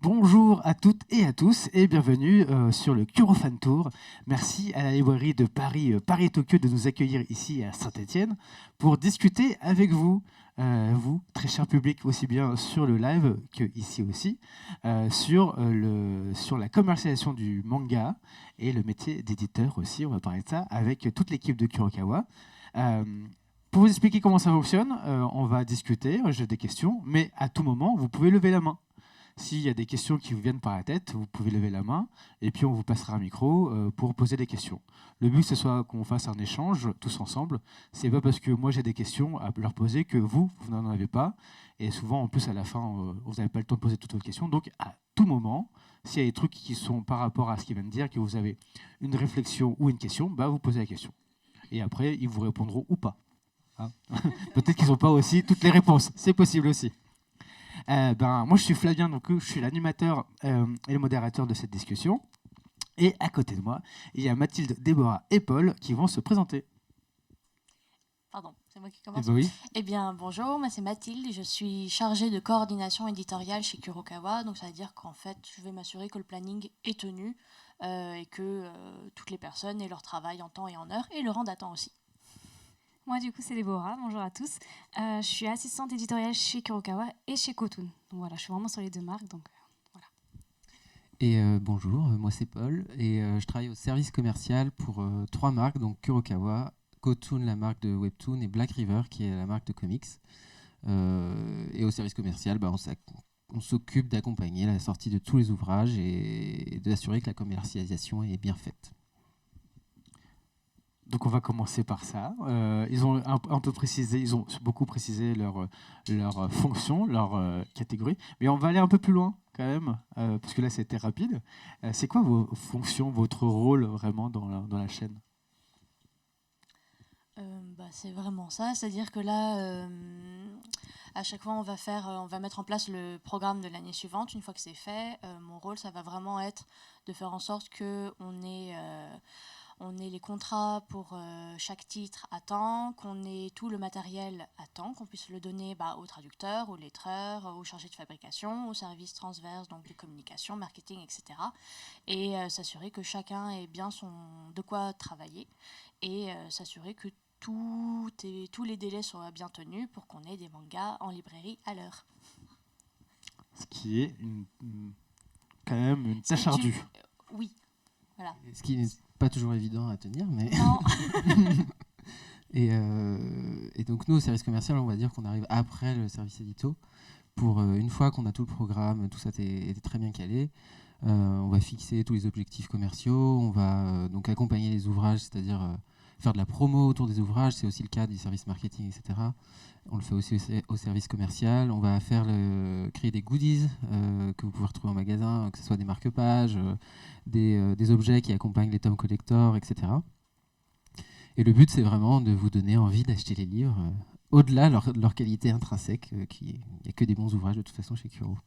Bonjour à toutes et à tous et bienvenue sur le Curofan Tour. Merci à la librairie de Paris, Paris-Tokyo de nous accueillir ici à Saint-Étienne pour discuter avec vous, vous, très cher public, aussi bien sur le live que ici aussi, sur la commercialisation du manga et le métier d'éditeur aussi. On va parler de ça avec toute l'équipe de Kurokawa. Euh, pour vous expliquer comment ça fonctionne, on va discuter, j'ai des questions, mais à tout moment, vous pouvez lever la main. S'il y a des questions qui vous viennent par la tête, vous pouvez lever la main et puis on vous passera un micro pour poser des questions. Le but, ce soit qu'on fasse un échange tous ensemble. C'est pas parce que moi j'ai des questions à leur poser que vous n'en avez pas. Et souvent, en plus, à la fin, vous n'avez pas le temps de poser toutes vos questions. Donc, à tout moment, s'il y a des trucs qui sont par rapport à ce qu'ils viennent de dire, que vous avez une réflexion ou une question, bah, vous posez la question. Et après, ils vous répondront ou pas. Hein. Peut-être qu'ils n'ont pas aussi toutes les réponses. C'est possible aussi. Moi, je suis Flavien, donc je suis l'animateur et le modérateur de cette discussion. Et à côté de moi, il y a Mathilde, Déborah et Paul qui vont se présenter. Pardon, c'est moi qui commence. Oui. Eh bien, bonjour, moi c'est Mathilde, je suis chargée de coordination éditoriale chez Kurokawa, donc ça veut dire qu'en fait, je vais m'assurer que le planning est tenu et que toutes les personnes aient leur travail en temps et en heure, et le rendent à temps aussi. Moi, du coup, c'est Déborah. Bonjour à tous. Je suis assistante éditoriale chez Kurokawa et chez Kotun. Donc voilà, je suis vraiment sur les deux marques. Donc voilà. Et bonjour, moi c'est Paul et je travaille au service commercial pour 3 marques, donc Kurokawa, Kotun, la marque de Webtoon, et Black River, qui est la marque de comics. Et au service commercial, on s'occupe d'accompagner la sortie de tous les ouvrages et d'assurer que la commercialisation est bien faite. Donc on va commencer par ça. Ils ont un peu précisé, ils ont beaucoup précisé leur fonction, leur catégorie, mais on va aller un peu plus loin quand même, parce que là c'était rapide. C'est quoi vos fonctions, votre rôle vraiment dans la chaîne ? C'est vraiment ça, c'est-à-dire que là, à chaque fois, on va mettre en place le programme de l'année suivante. Une fois que c'est fait, mon rôle, ça va vraiment être de faire en sorte qu'on ait les contrats pour chaque titre à temps, qu'on ait tout le matériel à temps, qu'on puisse le donner aux traducteurs, aux lettreurs, aux chargés de fabrication, aux services transverses, donc de communication, marketing, etc. Et s'assurer que chacun ait bien de quoi travailler et s'assurer que tous les délais soient bien tenus pour qu'on ait des mangas en librairie à l'heure. Ce qui est quand même une tâche ardue. Oui, voilà. Ce qui n'est pas toujours évident à tenir, mais... Non. et donc nous, au service commercial, on va dire qu'on arrive après le service édito. Pour une fois qu'on a tout le programme, tout ça est très bien calé, on va fixer tous les objectifs commerciaux, on va donc accompagner les ouvrages, c'est-à-dire faire de la promo autour des ouvrages, c'est aussi le cas du service marketing, etc. On le fait aussi au service commercial. On va créer des goodies que vous pouvez retrouver en magasin, que ce soit des marque-pages, des objets qui accompagnent les tomes collector, etc. Et le but, c'est vraiment de vous donner envie d'acheter les livres, au-delà de leur qualité intrinsèque. Il n'y a que des bons ouvrages de toute façon chez Kuro.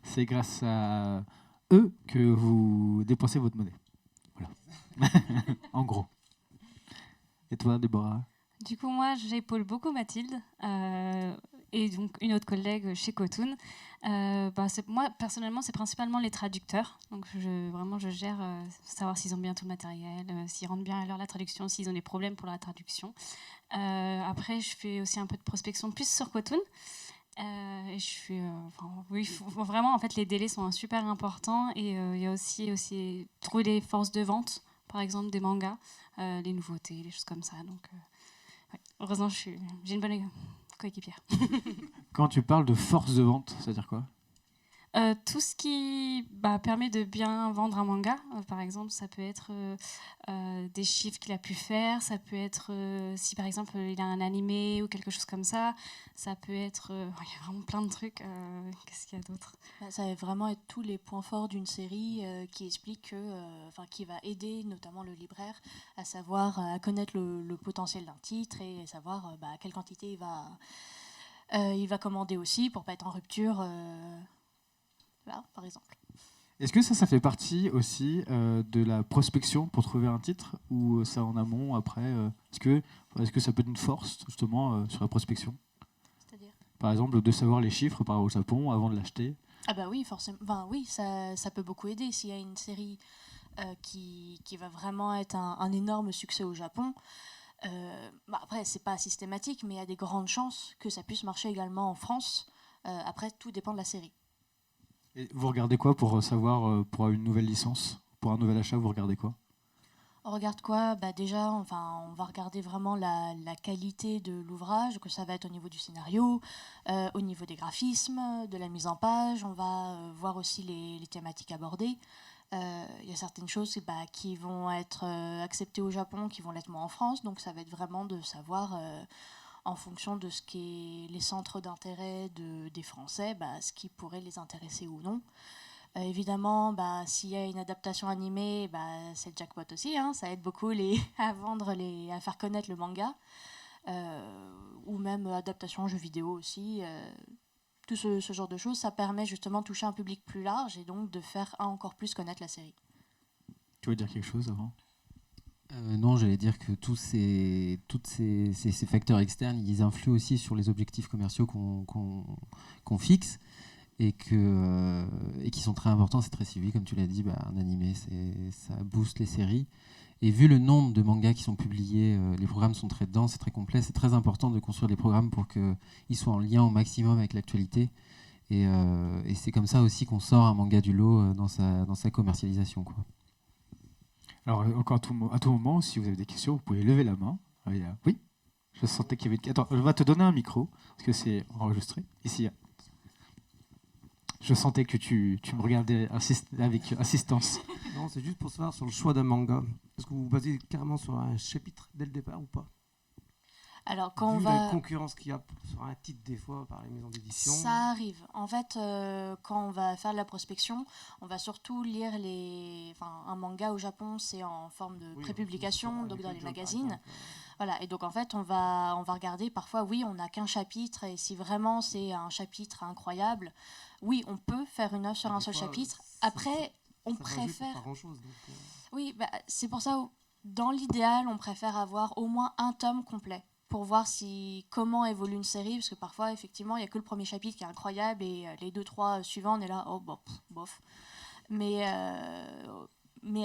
C'est grâce à eux que vous dépensez votre monnaie. Voilà. En gros. Et toi, Déborah ? Du coup, moi, j'épaule beaucoup Mathilde et donc une autre collègue chez Kotun. Moi, personnellement, c'est principalement les traducteurs. Donc, je gère savoir s'ils ont bien tout le matériel, s'ils rentrent bien à l'heure la traduction, s'ils ont des problèmes pour la traduction. Après, je fais aussi un peu de prospection plus sur Kotun. Et je fais, vraiment, en fait, les délais sont super importants. Et il y a aussi trouver des forces de vente, par exemple des mangas, des nouveautés, des choses comme ça. Donc, ouais. Heureusement, j'ai une bonne coéquipière. Quand tu parles de force de vente, ça veut dire quoi ? Tout ce qui permet de bien vendre un manga, par exemple, ça peut être des chiffres qu'il a pu faire, ça peut être si par exemple il a un animé ou quelque chose comme ça, ça peut être... il y a vraiment plein de trucs. Qu'est-ce qu'il y a d'autre ? Ça va vraiment être tous les points forts d'une série qui explique qui va aider notamment le libraire à savoir, à connaître le potentiel d'un titre et savoir à quelle quantité il va commander aussi pour ne pas être en rupture. Là, par exemple. Est-ce que ça fait partie aussi de la prospection pour trouver un titre ou ça en amont après Est-ce que ça peut être une force justement sur la prospection ? C'est-à-dire ? par exemple, de savoir les chiffres par rapport au Japon avant de l'acheter? Ah bah oui, forcément. Enfin, oui, ça peut beaucoup aider. S'il y a une série qui va vraiment être un énorme succès au Japon, après, c'est pas systématique, mais il y a des grandes chances que ça puisse marcher également en France. Après, tout dépend de la série. Et vous regardez quoi pour savoir, pour une nouvelle licence, pour un nouvel achat, vous regardez quoi? On regarde quoi? Bah déjà, enfin, on va regarder vraiment la qualité de l'ouvrage, que ça va être au niveau du scénario, au niveau des graphismes, de la mise en page. On va voir aussi les thématiques abordées. Il y a certaines choses qui vont être acceptées au Japon, qui vont l'être moins en France. Donc ça va être vraiment de savoir, en fonction de ce qui est les centres d'intérêt des Français, ce qui pourrait les intéresser ou non. Évidemment, s'il y a une adaptation animée, c'est le jackpot aussi. Hein, ça aide beaucoup à vendre, à faire connaître le manga. Ou même adaptation en jeu vidéo aussi. Tout ce genre de choses, ça permet justement de toucher un public plus large et donc de faire encore plus connaître la série. Tu veux dire quelque chose avant? Non, j'allais dire que tous ces facteurs externes, ils influent aussi sur les objectifs commerciaux qu'on fixe et qui sont très importants. C'est très suivi, comme tu l'as dit, un animé, ça booste les séries. Et vu le nombre de mangas qui sont publiés, les programmes sont très denses, c'est très complet. C'est très important de construire des programmes pour qu'ils soient en lien au maximum avec l'actualité. Et c'est comme ça aussi qu'on sort un manga du lot dans sa commercialisation, quoi. Alors, encore à tout moment, si vous avez des questions, vous pouvez lever la main. Oui, je sentais qu'il y avait... Attends, je vais te donner un micro, parce que c'est enregistré. Ici, je sentais que tu me regardais avec insistance. Non, c'est juste pour savoir sur le choix d'un manga. Est-ce que vous vous basez carrément sur un chapitre dès le départ ou pas? Alors, quand Vu on va... la concurrence qu'il y a sur un titre des fois par les maisons d'édition. Ça arrive. En fait, quand on va faire de la prospection, on va surtout lire un manga au Japon, c'est en forme de prépublication, donc dans les magazines. Voilà. Et donc en fait, on va regarder. Parfois, oui, on n'a qu'un chapitre, et si vraiment c'est un chapitre incroyable, oui, on peut faire une œuvre sur un seul chapitre. Après, on préfère. Pas grand-chose, donc, Oui, c'est pour ça. Dans l'idéal, on préfère avoir au moins un tome complet, pour voir comment évolue une série, parce que parfois, effectivement, il n'y a que le premier chapitre qui est incroyable, et les 2-3 suivants, on est là, oh, bof. Mais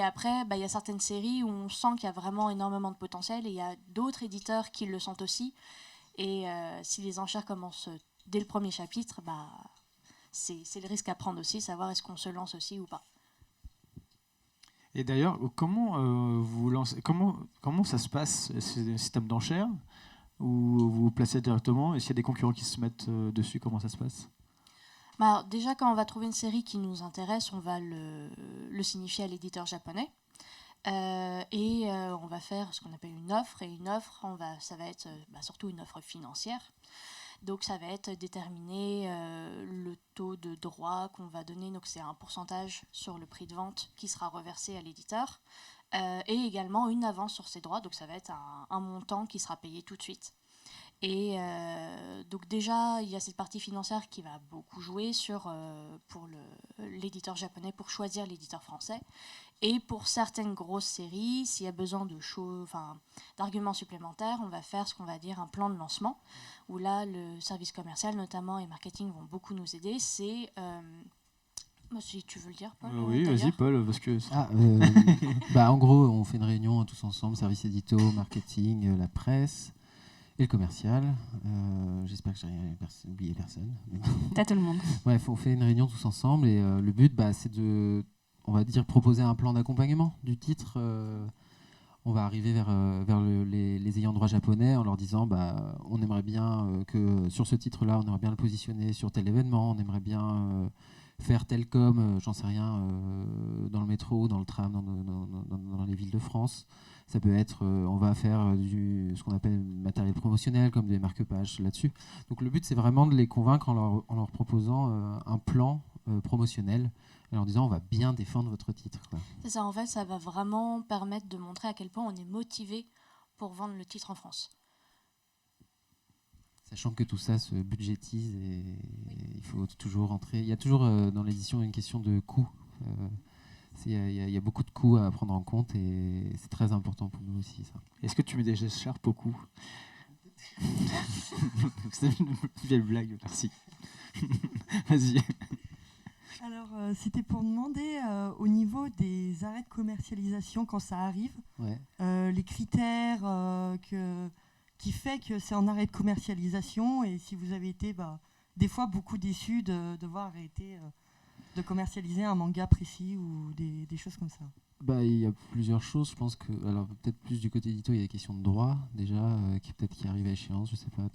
après, il y a certaines séries où on sent qu'il y a vraiment énormément de potentiel, et il y a d'autres éditeurs qui le sentent aussi. Et si les enchères commencent dès le premier chapitre, c'est le risque à prendre aussi, savoir est-ce qu'on se lance aussi ou pas. Et d'ailleurs, comment vous lancez, comment ça se passe? C'est un système d'enchères ou vous vous placez directement? Est-ce qu'il y a des concurrents qui se mettent dessus? Comment ça se passe? Déjà, quand on va trouver une série qui nous intéresse, on va le signifier à l'éditeur japonais. Et on va faire ce qu'on appelle une offre. Et une offre, ça va être surtout une offre financière. Donc ça va être déterminer le taux de droit qu'on va donner. Donc c'est un pourcentage sur le prix de vente qui sera reversé à l'éditeur. Et également une avance sur ces droits. Donc ça va être un montant qui sera payé tout de suite. Et donc déjà, il y a cette partie financière qui va beaucoup jouer pour l'éditeur japonais pour choisir l'éditeur français. Et pour certaines grosses séries, s'il y a besoin d'arguments supplémentaires, on va faire ce qu'on va dire un plan de lancement, où là, le service commercial notamment et marketing vont beaucoup nous aider. C'est... si tu veux le dire, Paul. Oui, vas-y, Paul, parce que... En gros, on fait une réunion tous ensemble, service édito, marketing, la presse et le commercial. J'espère que j'ai oublié personne. T'as tout le monde. Bref, on fait une réunion tous ensemble et le but, c'est de, on va dire, proposer un plan d'accompagnement du titre. On va arriver vers les ayants droit japonais en leur disant on aimerait bien que sur ce titre-là, on aimerait bien le positionner sur tel événement, on aimerait bien faire tel com, j'en sais rien, dans le métro, dans le tram, dans les villes de France. Ça peut être, on va faire ce qu'on appelle matériel promotionnel, comme des marque-pages là-dessus. Donc le but, c'est vraiment de les convaincre en leur proposant un plan promotionnel, en leur disant on va bien défendre votre titre, quoi. C'est ça, en fait, ça va vraiment permettre de montrer à quel point on est motivé pour vendre le titre en France. Sachant que tout ça se budgétise et il faut toujours rentrer. Il y a toujours dans l'édition une question de coût. Il y a beaucoup de coûts à prendre en compte et c'est très important pour nous aussi, ça. Est-ce que tu mets des écharpes au cou? C'est une belle blague, merci. Vas-y. Alors, c'était pour demander au niveau des arrêts de commercialisation quand ça arrive, Ouais. les critères qui fait que c'est en arrêt de commercialisation et si vous avez été des fois beaucoup déçu de devoir arrêter de commercialiser un manga précis ou des choses comme ça. Il y a plusieurs choses, je pense que, alors peut-être plus du côté édito, il y a des questions de droit déjà, qui arrivent à échéance, je sais pas.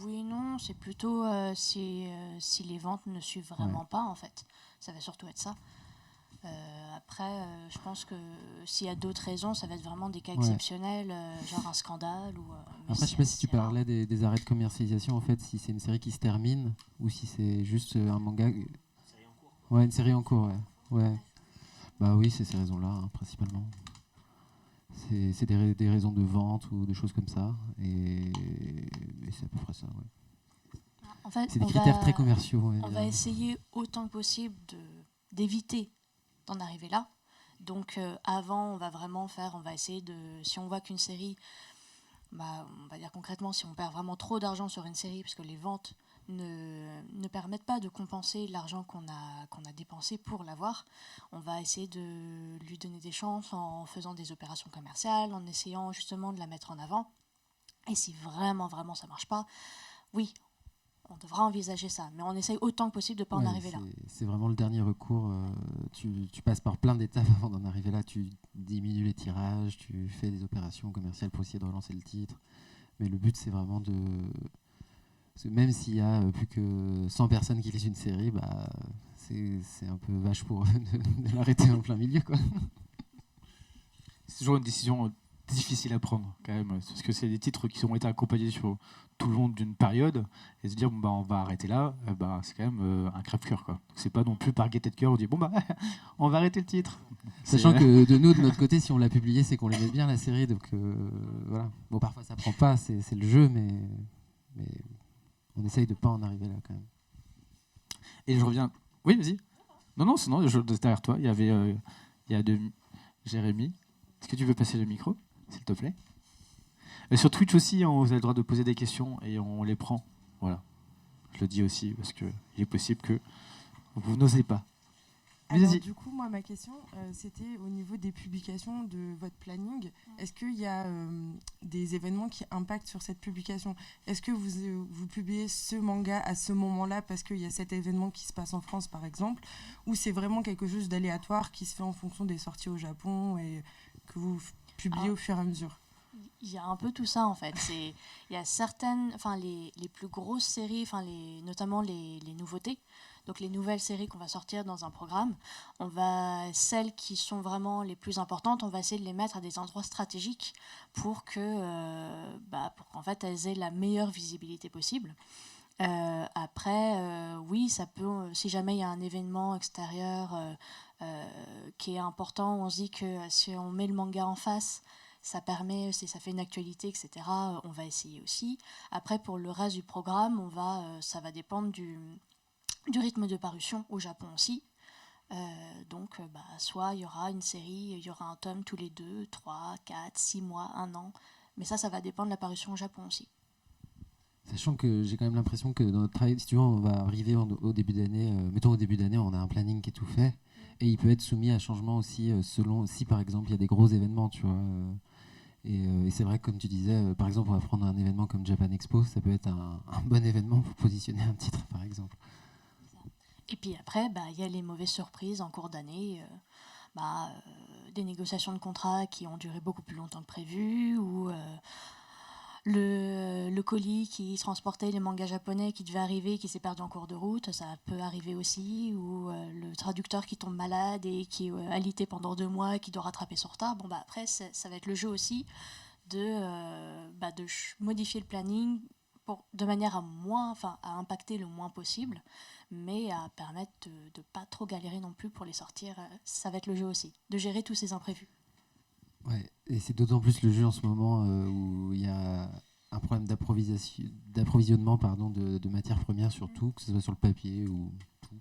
Oui, non, c'est plutôt si les ventes ne suivent vraiment pas, en fait. Ça va surtout être ça. Après, je pense que s'il y a d'autres raisons, ça va être vraiment des cas exceptionnels, genre un scandale. Après, je sais pas si tu parlais des arrêts de commercialisation, en fait, si c'est une série qui se termine ou si c'est juste un manga. Une série en cours. Ouais, une série en cours, ouais. Bah oui, c'est ces raisons-là, hein, principalement. C'est des raisons de vente ou des choses comme ça. Et c'est à peu près ça, ouais. En fait, c'est des critères très commerciaux. On va essayer autant que possible d'éviter d'en arriver là. Donc avant, on va essayer de, si on voit qu'une série, on va dire concrètement, si on perd vraiment trop d'argent sur une série, parce que les ventes ne permettent pas de compenser l'argent qu'on a dépensé pour l'avoir, on va essayer de lui donner des chances en faisant des opérations commerciales, en essayant justement de la mettre en avant. Et si vraiment, vraiment ça marche pas, oui, on devra envisager ça, mais on essaye autant que possible de ne pas en arriver là. C'est vraiment le dernier recours. Tu passes par plein d'étapes avant d'en arriver là. Tu diminues les tirages, tu fais des opérations commerciales pour essayer de relancer le titre. Mais le but, c'est vraiment de... Même s'il y a plus que 100 personnes qui lisent une série, c'est un peu vache pour eux de l'arrêter en plein milieu, quoi. C'est toujours une décision difficile à prendre quand même, parce que c'est des titres qui ont été accompagnés sur tout le long d'une période, et se dire on va arrêter là, c'est quand même un crève-cœur, quoi. Donc, c'est pas non plus par gaieté de cœur on dit on va arrêter le titre. Sachant que de notre côté, si on l'a publié, c'est qu'on l'aimait bien la série, donc voilà. Bon, parfois ça prend pas, c'est le jeu, mais on essaye de pas en arriver là quand même. Et je reviens. Oui, vas-y. Non, sinon derrière toi, il y a Jérémy. Est-ce que tu veux passer le micro, s'il te plaît? Sur Twitch aussi, vous avez le droit de poser des questions et on les prend. Voilà. Je le dis aussi parce qu'il est possible que vous n'osez pas. Alors, du coup, moi, ma question, c'était au niveau des publications de votre planning. Est-ce qu'il y a des événements qui impactent sur cette publication? Est-ce que vous publiez ce manga à ce moment-là parce qu'il y a cet événement qui se passe en France, par exemple, ou c'est vraiment quelque chose d'aléatoire qui se fait en fonction des sorties au Japon et que vous publiez au fur et à mesure? Il y a un peu tout ça, en fait. Il y a certaines, les plus grosses séries, notamment les nouveautés. Donc les nouvelles séries qu'on va sortir dans un programme, celles qui sont vraiment les plus importantes, on va essayer de les mettre à des endroits stratégiques pour qu'en fait elles aient la meilleure visibilité possible. Après, oui, ça peut, si jamais il y a un événement extérieur qui est important, on se dit que si on met le manga en face, ça permet, si ça fait une actualité, etc., on va essayer aussi. Après, pour le reste du programme, ça va dépendre du rythme de parution au Japon aussi. Donc, soit il y aura une série, il y aura un tome tous les 2, 3, 4, 6 mois, 1 an. Mais ça va dépendre de la parution au Japon aussi. Sachant que j'ai quand même l'impression que dans notre travail, si tu veux, on va arriver au début d'année. Mettons au début d'année, on a un planning qui est tout fait. Et il peut être soumis à changement aussi selon si, par exemple, il y a des gros événements, tu vois. Et c'est vrai que, comme tu disais, par exemple, on va prendre un événement comme Japan Expo. Ça peut être un bon événement pour positionner un titre, par exemple. Et puis après, y a les mauvaises surprises en cours d'année, des négociations de contrats qui ont duré beaucoup plus longtemps que prévu, ou le colis qui transportait les mangas japonais qui devait arriver, qui s'est perdu en cours de route, ça peut arriver aussi, ou le traducteur qui tombe malade et qui est alité pendant 2 mois, qui doit rattraper son retard. Après, ça va être le jeu aussi de modifier le planning de manière à impacter le moins possible, mais à permettre de ne pas trop galérer non plus pour les sortir. Ça va être le jeu aussi, de gérer tous ces imprévus. Ouais, et c'est d'autant plus le jeu en ce moment où il y a un problème d'approvisionnement de matières premières surtout, que ce soit sur le papier ou tout.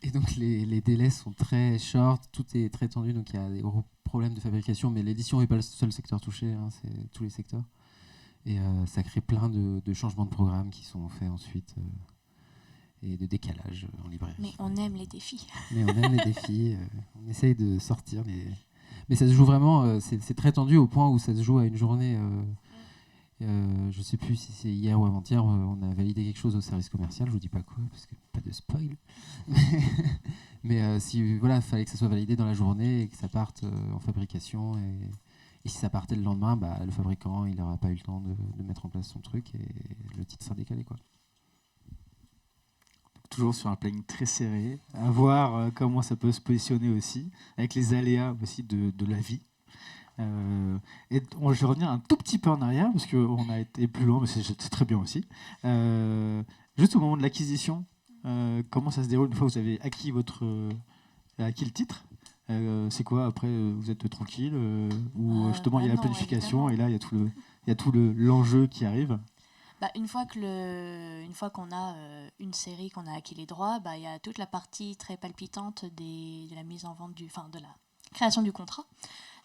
Et donc les délais sont très short, tout est très tendu, donc il y a des gros problèmes de fabrication, mais l'édition n'est pas le seul secteur touché, hein, c'est tous les secteurs. Et ça crée plein de changements de programme qui sont faits ensuite et de décalage en librairie. Mais on aime les défis. Mais on aime les défis, on essaye de sortir, mais ça se joue vraiment, c'est très tendu au point où ça se joue à une journée. Je sais plus si c'est hier ou avant-hier, on a validé quelque chose au service commercial, je vous dis pas quoi, parce que pas de spoil. Mais si voilà, fallait que ça soit validé dans la journée et que ça parte en fabrication. Et si ça partait le lendemain, bah, le fabricant il n'aura pas eu le temps de mettre en place son truc et le titre sera décalé, quoi. Toujours sur un planning très serré, à voir comment ça peut se positionner aussi, avec les aléas aussi de la vie. Et je vais revenir un tout petit peu en arrière, parce qu'on a été plus loin, mais c'est très bien aussi. Juste au moment de l'acquisition, comment ça se déroule une fois que vous avez acquis le titre? C'est quoi après? Vous êtes tranquille ou justement il y a la non, planification évidemment. et là il y a tout l'enjeu qui arrive? Bah, une fois qu'on a une série, qu'on a acquis les droits, bah, il y a toute la partie très palpitante de la mise en vente de la création du contrat.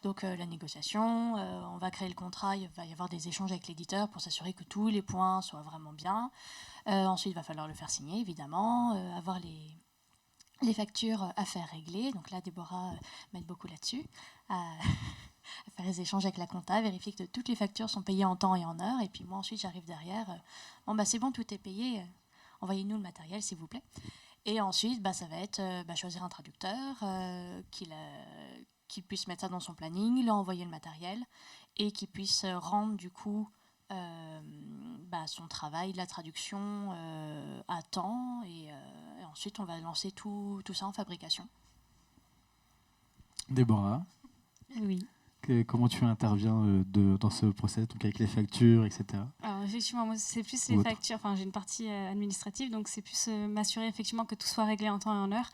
Donc la négociation, on va créer le contrat, il va y avoir des échanges avec l'éditeur pour s'assurer que tous les points soient vraiment bien. Ensuite, il va falloir le faire signer, évidemment, avoir les factures à faire régler. Donc là, Déborah m'aide beaucoup là-dessus, à faire les échanges avec la compta, vérifier que toutes les factures sont payées en temps et en heure. Et puis moi, ensuite, j'arrive derrière. Bon, bah, c'est bon, tout est payé. Envoyez-nous le matériel, s'il vous plaît. Et ensuite, bah, ça va être choisir un traducteur qui puisse mettre ça dans son planning, leur envoyer le matériel et qui puisse rendre du coup son travail, la traduction à temps. Et ensuite, on va lancer tout ça en fabrication. Déborah, Oui. comment tu interviens dans ce process, donc avec les factures, etc. Alors effectivement, moi c'est plus les Autre. factures, enfin j'ai une partie administrative, donc c'est plus m'assurer effectivement que tout soit réglé en temps et en heure.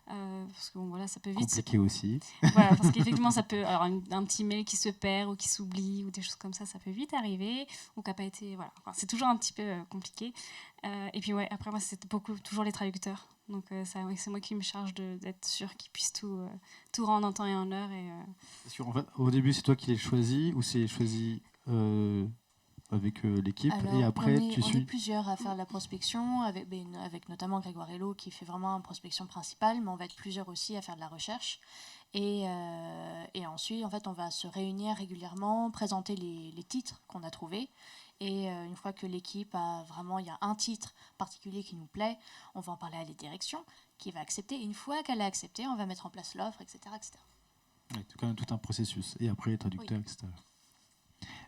Parce que bon, voilà, ça peut vite. Compliqué aussi. Voilà, parce qu'effectivement, ça peut. Alors, un petit mail qui se perd ou qui s'oublie ou des choses comme ça peut vite arriver. Ou qui n'a pas été. Voilà. Enfin, c'est toujours un petit peu compliqué. Et puis, ouais, après, moi, c'est toujours les traducteurs. Donc, c'est moi qui me charge d'être sûr qu'ils puissent tout rendre en temps et en heure. Parce qu'en fait, au début, c'est toi qui les choisis ou c'est choisi avec l'équipe Alors, et après on tu suis. est plusieurs à faire la prospection, avec notamment Grégoire Hello qui fait vraiment une prospection principale, mais on va être plusieurs aussi à faire de la recherche. Et ensuite, en fait, on va se réunir régulièrement, présenter les titres qu'on a trouvés. Et une fois que l'équipe il y a un titre particulier qui nous plaît, on va en parler à la direction qui va accepter. Et une fois qu'elle a accepté, on va mettre en place l'offre, etc., etc. Ouais, c'est quand même tout un processus. Et après, les traducteurs, Oui. etc.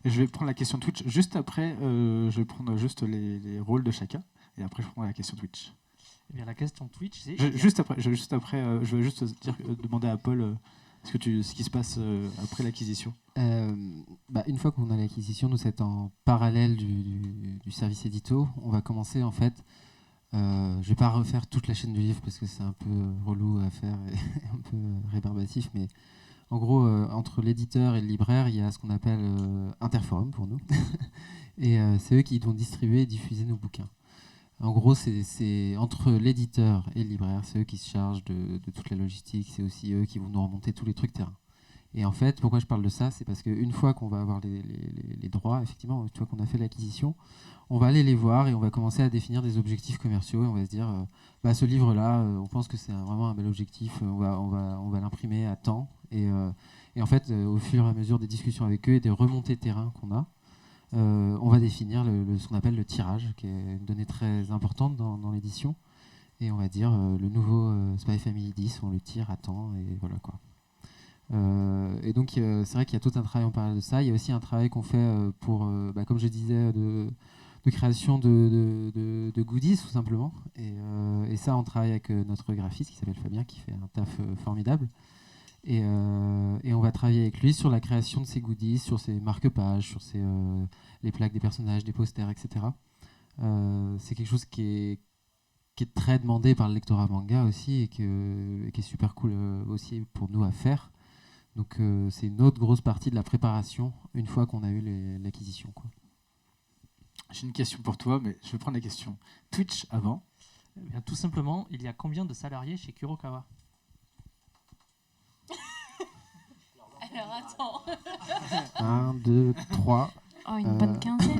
Et je vais prendre la question Twitch. Juste après, je vais prendre juste les rôles de chacun. Et après, je prendrai la question Twitch. Eh bien, la question Twitch, c'est... Juste après, je vais juste demander à Paul ce qui se passe après l'acquisition. Une fois qu'on a l'acquisition, nous c'est en parallèle du service édito. On va commencer en fait. Je vais pas refaire toute la chaîne du livre parce que c'est un peu relou à faire et un peu rébarbatif, mais en gros, entre l'éditeur et le libraire, il y a ce qu'on appelle Interforum pour nous. Et c'est eux qui vont distribuer et diffuser nos bouquins. En gros, c'est entre l'éditeur et le libraire, c'est eux qui se chargent de toute la logistique, c'est aussi eux qui vont nous remonter tous les trucs terrain. Et en fait, pourquoi je parle de ça, c'est parce qu'une fois qu'on va avoir les droits, effectivement, une fois qu'on a fait l'acquisition, on va aller les voir et on va commencer à définir des objectifs commerciaux et on va se dire, ce livre-là, on pense que c'est vraiment un bel objectif, on va l'imprimer à temps. Et en fait, au fur et à mesure des discussions avec eux et des remontées terrain qu'on a, on va définir ce qu'on appelle le tirage, qui est une donnée très importante dans l'édition. Et on va dire, le nouveau Spy Family 10, on le tire à temps et voilà quoi. Et donc c'est vrai qu'il y a tout un travail en parallèle de ça. Il y a aussi un travail qu'on fait pour, comme je disais, de création de goodies tout simplement. Et ça, on travaille avec notre graphiste qui s'appelle Fabien, qui fait un taf formidable. Et on va travailler avec lui sur la création de ces goodies, sur ses marque-pages, sur les plaques des personnages, des posters, etc. C'est quelque chose qui est très demandé par le lectorat manga aussi et qui est super cool aussi pour nous à faire. Donc c'est une autre grosse partie de la préparation une fois qu'on a eu l'acquisition, quoi. J'ai une question pour toi, mais je vais prendre la question Twitch avant. Eh bien, tout simplement, il y a combien de salariés chez Kurokawa? Alors attends. 1, 2, 3. Oh, une bonne quinzaine.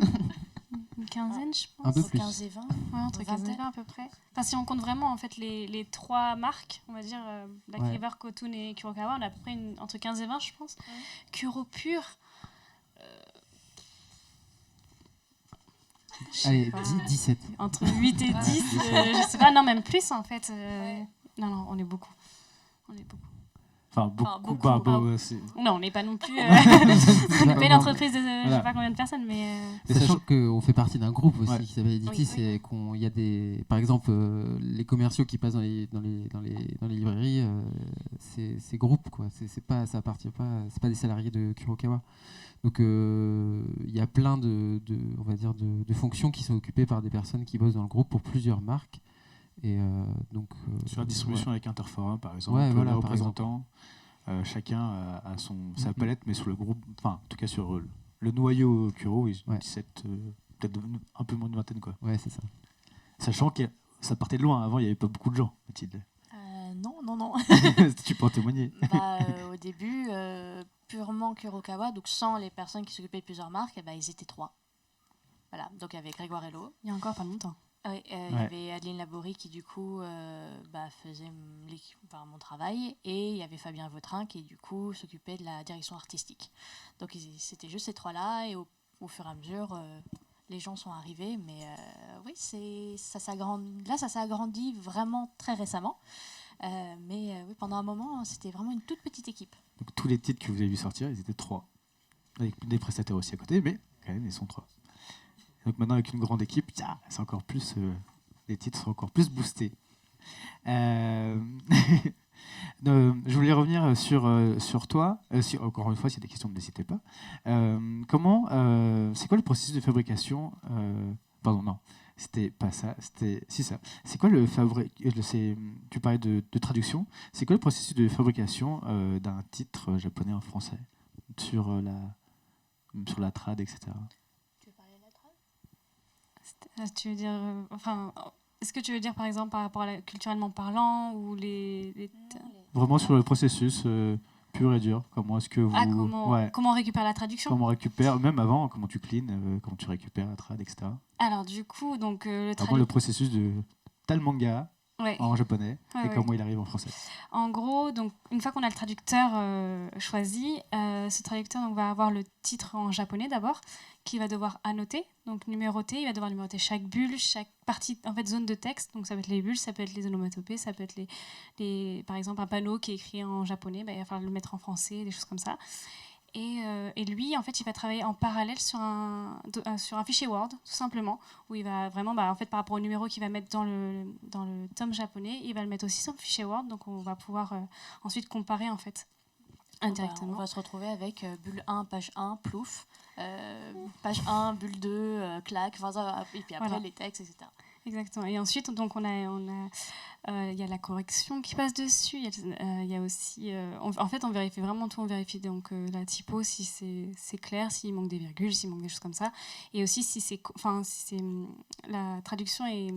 Une quinzaine, je pense. Un peu Entre plus. 15 et 20. Ouais, entre Une 15 et vingtaine. 20 à peu près. Enfin, si on compte vraiment en fait les trois marques, on va dire Black Ouais. River, Kotun et Kurokawa, on a à peu près entre 15 et 20, je pense. Kuro Pur. je sais Allez, pas, 17. entre 8 et 10, je sais pas, non, même plus en fait. Non, non, on est beaucoup. On est beaucoup. Enfin, beaucoup. beaucoup, Bah, bah, bon, c'est- Non, on n'est pas non plus. On n'est pas une entreprise de je Voilà. sais pas combien de personnes, mais. Et Sachant qu'on fait partie d'un groupe aussi Ouais. qui s'appelle Edity, Oui, c'est qu'on y a des, par exemple, les commerciaux qui passent dans les librairies, c'est groupe quoi. C'est pas, ça appartient pas, c'est pas des salariés de Kurokawa. Donc il y a plein on va dire de fonctions qui sont occupées par des personnes qui bossent dans le groupe pour plusieurs marques. Et donc Sur la distribution avec Interforum, par exemple, Ouais, voilà, les par représentants, chacun a sa Mhm. palette, mais sur le groupe, enfin, en tout cas sur le noyau Kuro, ils ont Ouais. 17, peut-être un peu moins de vingtaine, quoi. ouais, c'est ça. Sachant que ça partait de loin, avant, il n'y avait pas beaucoup de gens, Mathilde. Non, non, non. Tu peux en témoigner. Bah, au début, purement Kurokawa, donc sans les personnes qui s'occupaient de plusieurs marques, eh ben, ils étaient 3. Voilà, donc il y avait Grégoire Hello. Il y a encore pas longtemps. Oui, il y Ouais. avait Adeline Laborie qui du coup faisait mon travail, et il y avait Fabien Vautrin qui du coup s'occupait de la direction artistique. Donc c'était juste ces trois-là, et au fur et à mesure les gens sont arrivés, mais oui, ça s'est agrandi vraiment très récemment. Mais oui, pendant un moment c'était vraiment une toute petite équipe. Donc tous les titres que vous avez vu sortir, ils étaient 3. Avec des prestataires aussi à côté, mais quand même, ils sont 3. Donc maintenant, avec une grande équipe, c'est encore plus, les titres sont encore plus boostés. Je voulais revenir sur toi. Encore une fois, s'il y a des questions, n'hésitez pas. C'est quoi le processus de fabrication Pardon, non, c'était pas ça. Si, ça. C'est quoi tu parlais de traduction. C'est quoi le processus de fabrication d'un titre japonais en français sur la trad, etc. Tu veux parler de la trad ? Tu veux dire, est-ce que tu veux dire par exemple par rapport à culturellement parlant ou Vraiment sur le processus pur et dur. Comment est-ce que vous... comment on récupère la traduction? Comment on récupère, même avant, comment tu clean, comment tu récupères la trad, etc. Alors du coup, donc Vraiment le processus de t'as le manga ouais. en japonais Ouais, et ouais. comment il arrive en français. En gros, donc une fois qu'on a le traducteur choisi, ce traducteur donc, va avoir le titre en japonais d'abord, qu'il va devoir annoter, donc numéroter. Il va devoir numéroter chaque bulle, chaque partie, en fait, zone de texte. Donc ça peut être les bulles, ça peut être les onomatopées, ça peut être par exemple un panneau qui est écrit en japonais, il va falloir le mettre en français, des choses comme ça. Et lui, en fait, il va travailler en parallèle sur un fichier Word, tout simplement, où il va vraiment, en fait, par rapport au numéro qu'il va mettre dans le tome japonais, il va le mettre aussi sur le fichier Word, donc on va pouvoir ensuite comparer, en fait, indirectement. On va se retrouver avec bulle 1, page 1, plouf, page 1, bulle 2, clac, et puis après Voilà. les textes, etc. Exactement. Et ensuite, donc il y a la correction qui passe dessus. Il y a aussi, en fait, on vérifie vraiment tout. On vérifie donc la typo, si c'est clair, s'il manque des virgules, s'il manque des choses comme ça, et aussi si la traduction est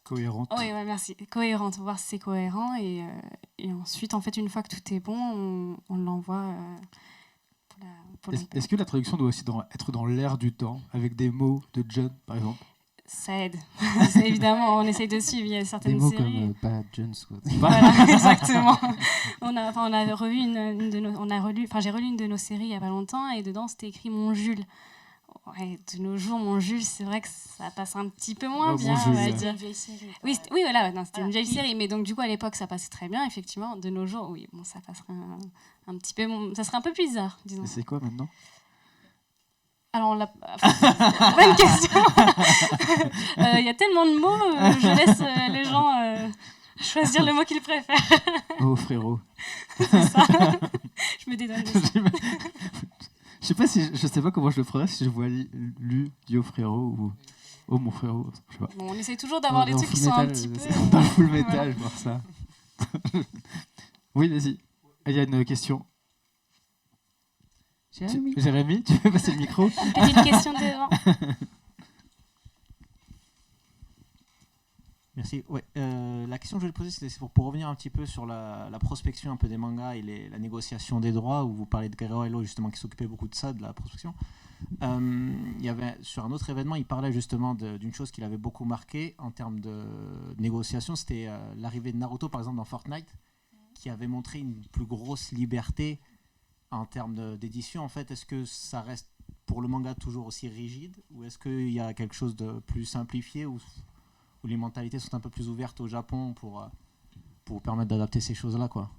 Cohérente. oui, ouais, merci. Cohérente. Voir si c'est cohérent, et ensuite, en fait, une fois que tout est bon, on l'envoie. Est-ce que la traduction doit aussi être dans l'air du temps, avec des mots de John, par exemple? Ça aide. C'est évidemment, on essaye de suivre. Il y a Des certaines mots séries. comme Bad Jones quoi. Voilà, exactement. On a revu j'ai relu une de nos séries il y a pas longtemps, et dedans c'était écrit Mon Jules. Ouais, de nos jours, Mon Jules, c'est vrai que ça passe un petit peu moins Oh, bien, Mon on va Jules. dire. Une vieille série. Oui, oui, voilà, non, c'était une Voilà. vieille série, mais donc du coup à l'époque ça passait très bien, effectivement. De nos jours, oui, bon, ça passerait un petit peu, ça serait un peu plus bizarre, disons. Et c'est quoi maintenant? Alors on l'a. Bonne question. Il y a tellement de mots, je laisse les gens choisir le mot qu'ils préfèrent. Oh frérot. C'est ça. Je me dédonne de ça. Je sais pas comment je le ferais si je vois Yo frérot ou Oh mon frérot. Je sais pas. Bon, on essaye toujours d'avoir des Dans trucs qui Full sont un Metal, petit peu. Dans le full metal, Voilà. voir ça. Oui, vas-y. Il y a une question. Jérémy, tu veux passer le micro? Une petite question devant. Merci. Ouais, la question que je voulais te poser, c'est pour revenir un petit peu sur la prospection un peu des mangas et la négociation des droits, où vous parlez de Guerrero Hello, justement, qui s'occupait beaucoup de ça, de la prospection. Il y avait, sur un autre événement, il parlait justement d'une chose qui l'avait beaucoup marqué en termes de négociation, c'était l'arrivée de Naruto, par exemple, dans Fortnite, qui avait montré une plus grosse liberté en termes d'édition. En fait, est-ce que ça reste pour le manga toujours aussi rigide, ou est-ce qu'il y a quelque chose de plus simplifié, où les mentalités sont un peu plus ouvertes au Japon pour permettre d'adapter ces choses-là, quoi?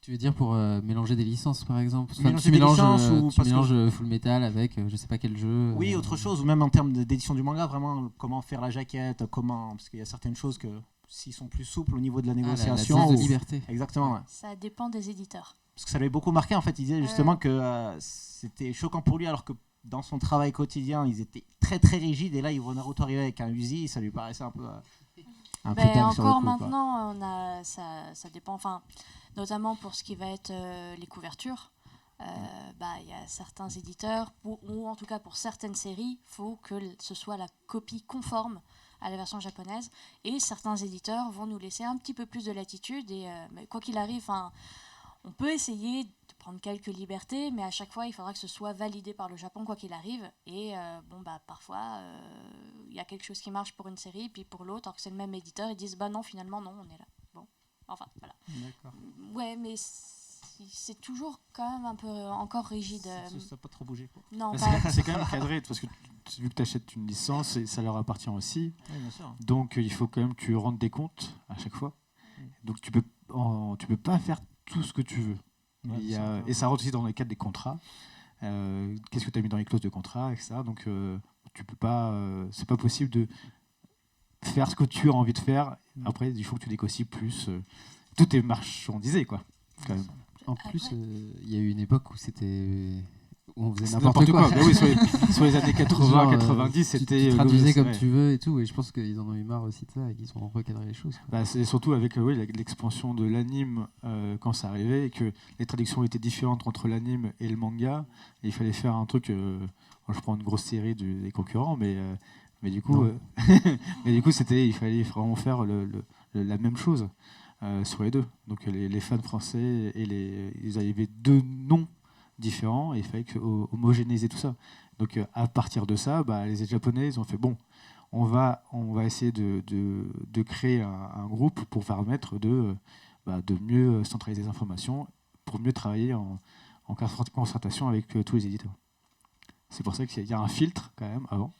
Tu veux dire pour mélanger des licences, par exemple? Mélanger Tu des mélanges, licences ou tu parce que- mélanges Full Metal avec je sais pas quel jeu. Oui, autre chose, ou même en termes d'édition du manga, vraiment, comment faire la jaquette, parce qu'il y a certaines choses que, s'ils sont plus souples au niveau de la négociation... la ou- de liberté. Exactement, ouais. Ça dépend des éditeurs. Parce que ça l'avait beaucoup marqué, en fait, il disait justement que c'était choquant pour lui, alors que dans son travail quotidien, ils étaient très très rigides, et là, il voit Naruto arriver avec un Uzi, ça lui paraissait un peu dingue sur le Encore coup, quoi. maintenant, ça dépend, enfin, notamment pour ce qui va être les couvertures. Il y a certains éditeurs, ou en tout cas pour certaines séries, il faut que ce soit la copie conforme à la version japonaise, et certains éditeurs vont nous laisser un petit peu plus de latitude, et mais quoi qu'il arrive, on peut essayer de prendre quelques libertés, mais à chaque fois il faudra que ce soit validé par le Japon quoi qu'il arrive, et parfois il y a quelque chose qui marche pour une série, puis pour l'autre, alors que c'est le même éditeur, ils disent non, finalement non, on est là. Bon, enfin voilà. D'accord. Ouais, mais c'est toujours quand même un peu encore rigide. Ça n'a pas trop bougé, quoi. Non, C'est quand même cadré, parce que vu que tu achètes une licence, et ça leur appartient aussi. Oui, bien sûr. Donc il faut quand même que tu rendes des comptes à chaque fois. Donc tu peux pas faire tout ce que tu veux. Ouais, Et ça rentre aussi dans le cadre des contrats. Qu'est-ce que tu as mis dans les clauses de contrat, etc. Donc tu peux pas, c'est pas possible de faire ce que tu as envie de faire. Après, il faut que tu négocies plus. Tout est marchandisé, quoi. Quand même. En plus, il y a eu une époque où on faisait C'est n'importe quoi. Mais oui, sur les années 80, Genre, 90, c'était... Tu traduisais comme ouais. tu veux et tout, et je pense qu'ils en ont eu marre aussi de ça et qu'ils ont recadré les choses. C'est surtout avec l'expansion de l'anime quand ça arrivait, et que les traductions étaient différentes entre l'anime et le manga. Et il fallait faire un truc... je prends une grosse série des concurrents, mais du coup, il fallait vraiment faire la même chose sur les deux. Donc les fans français, ils avaient deux noms différents, et il fallait homogénéiser tout ça. Donc à partir de ça, les Japonais ils ont fait on va essayer de créer un groupe pour permettre de mieux centraliser les informations, pour mieux travailler en concertation avec tous les éditeurs. C'est pour ça qu'il y a un filtre quand même avant,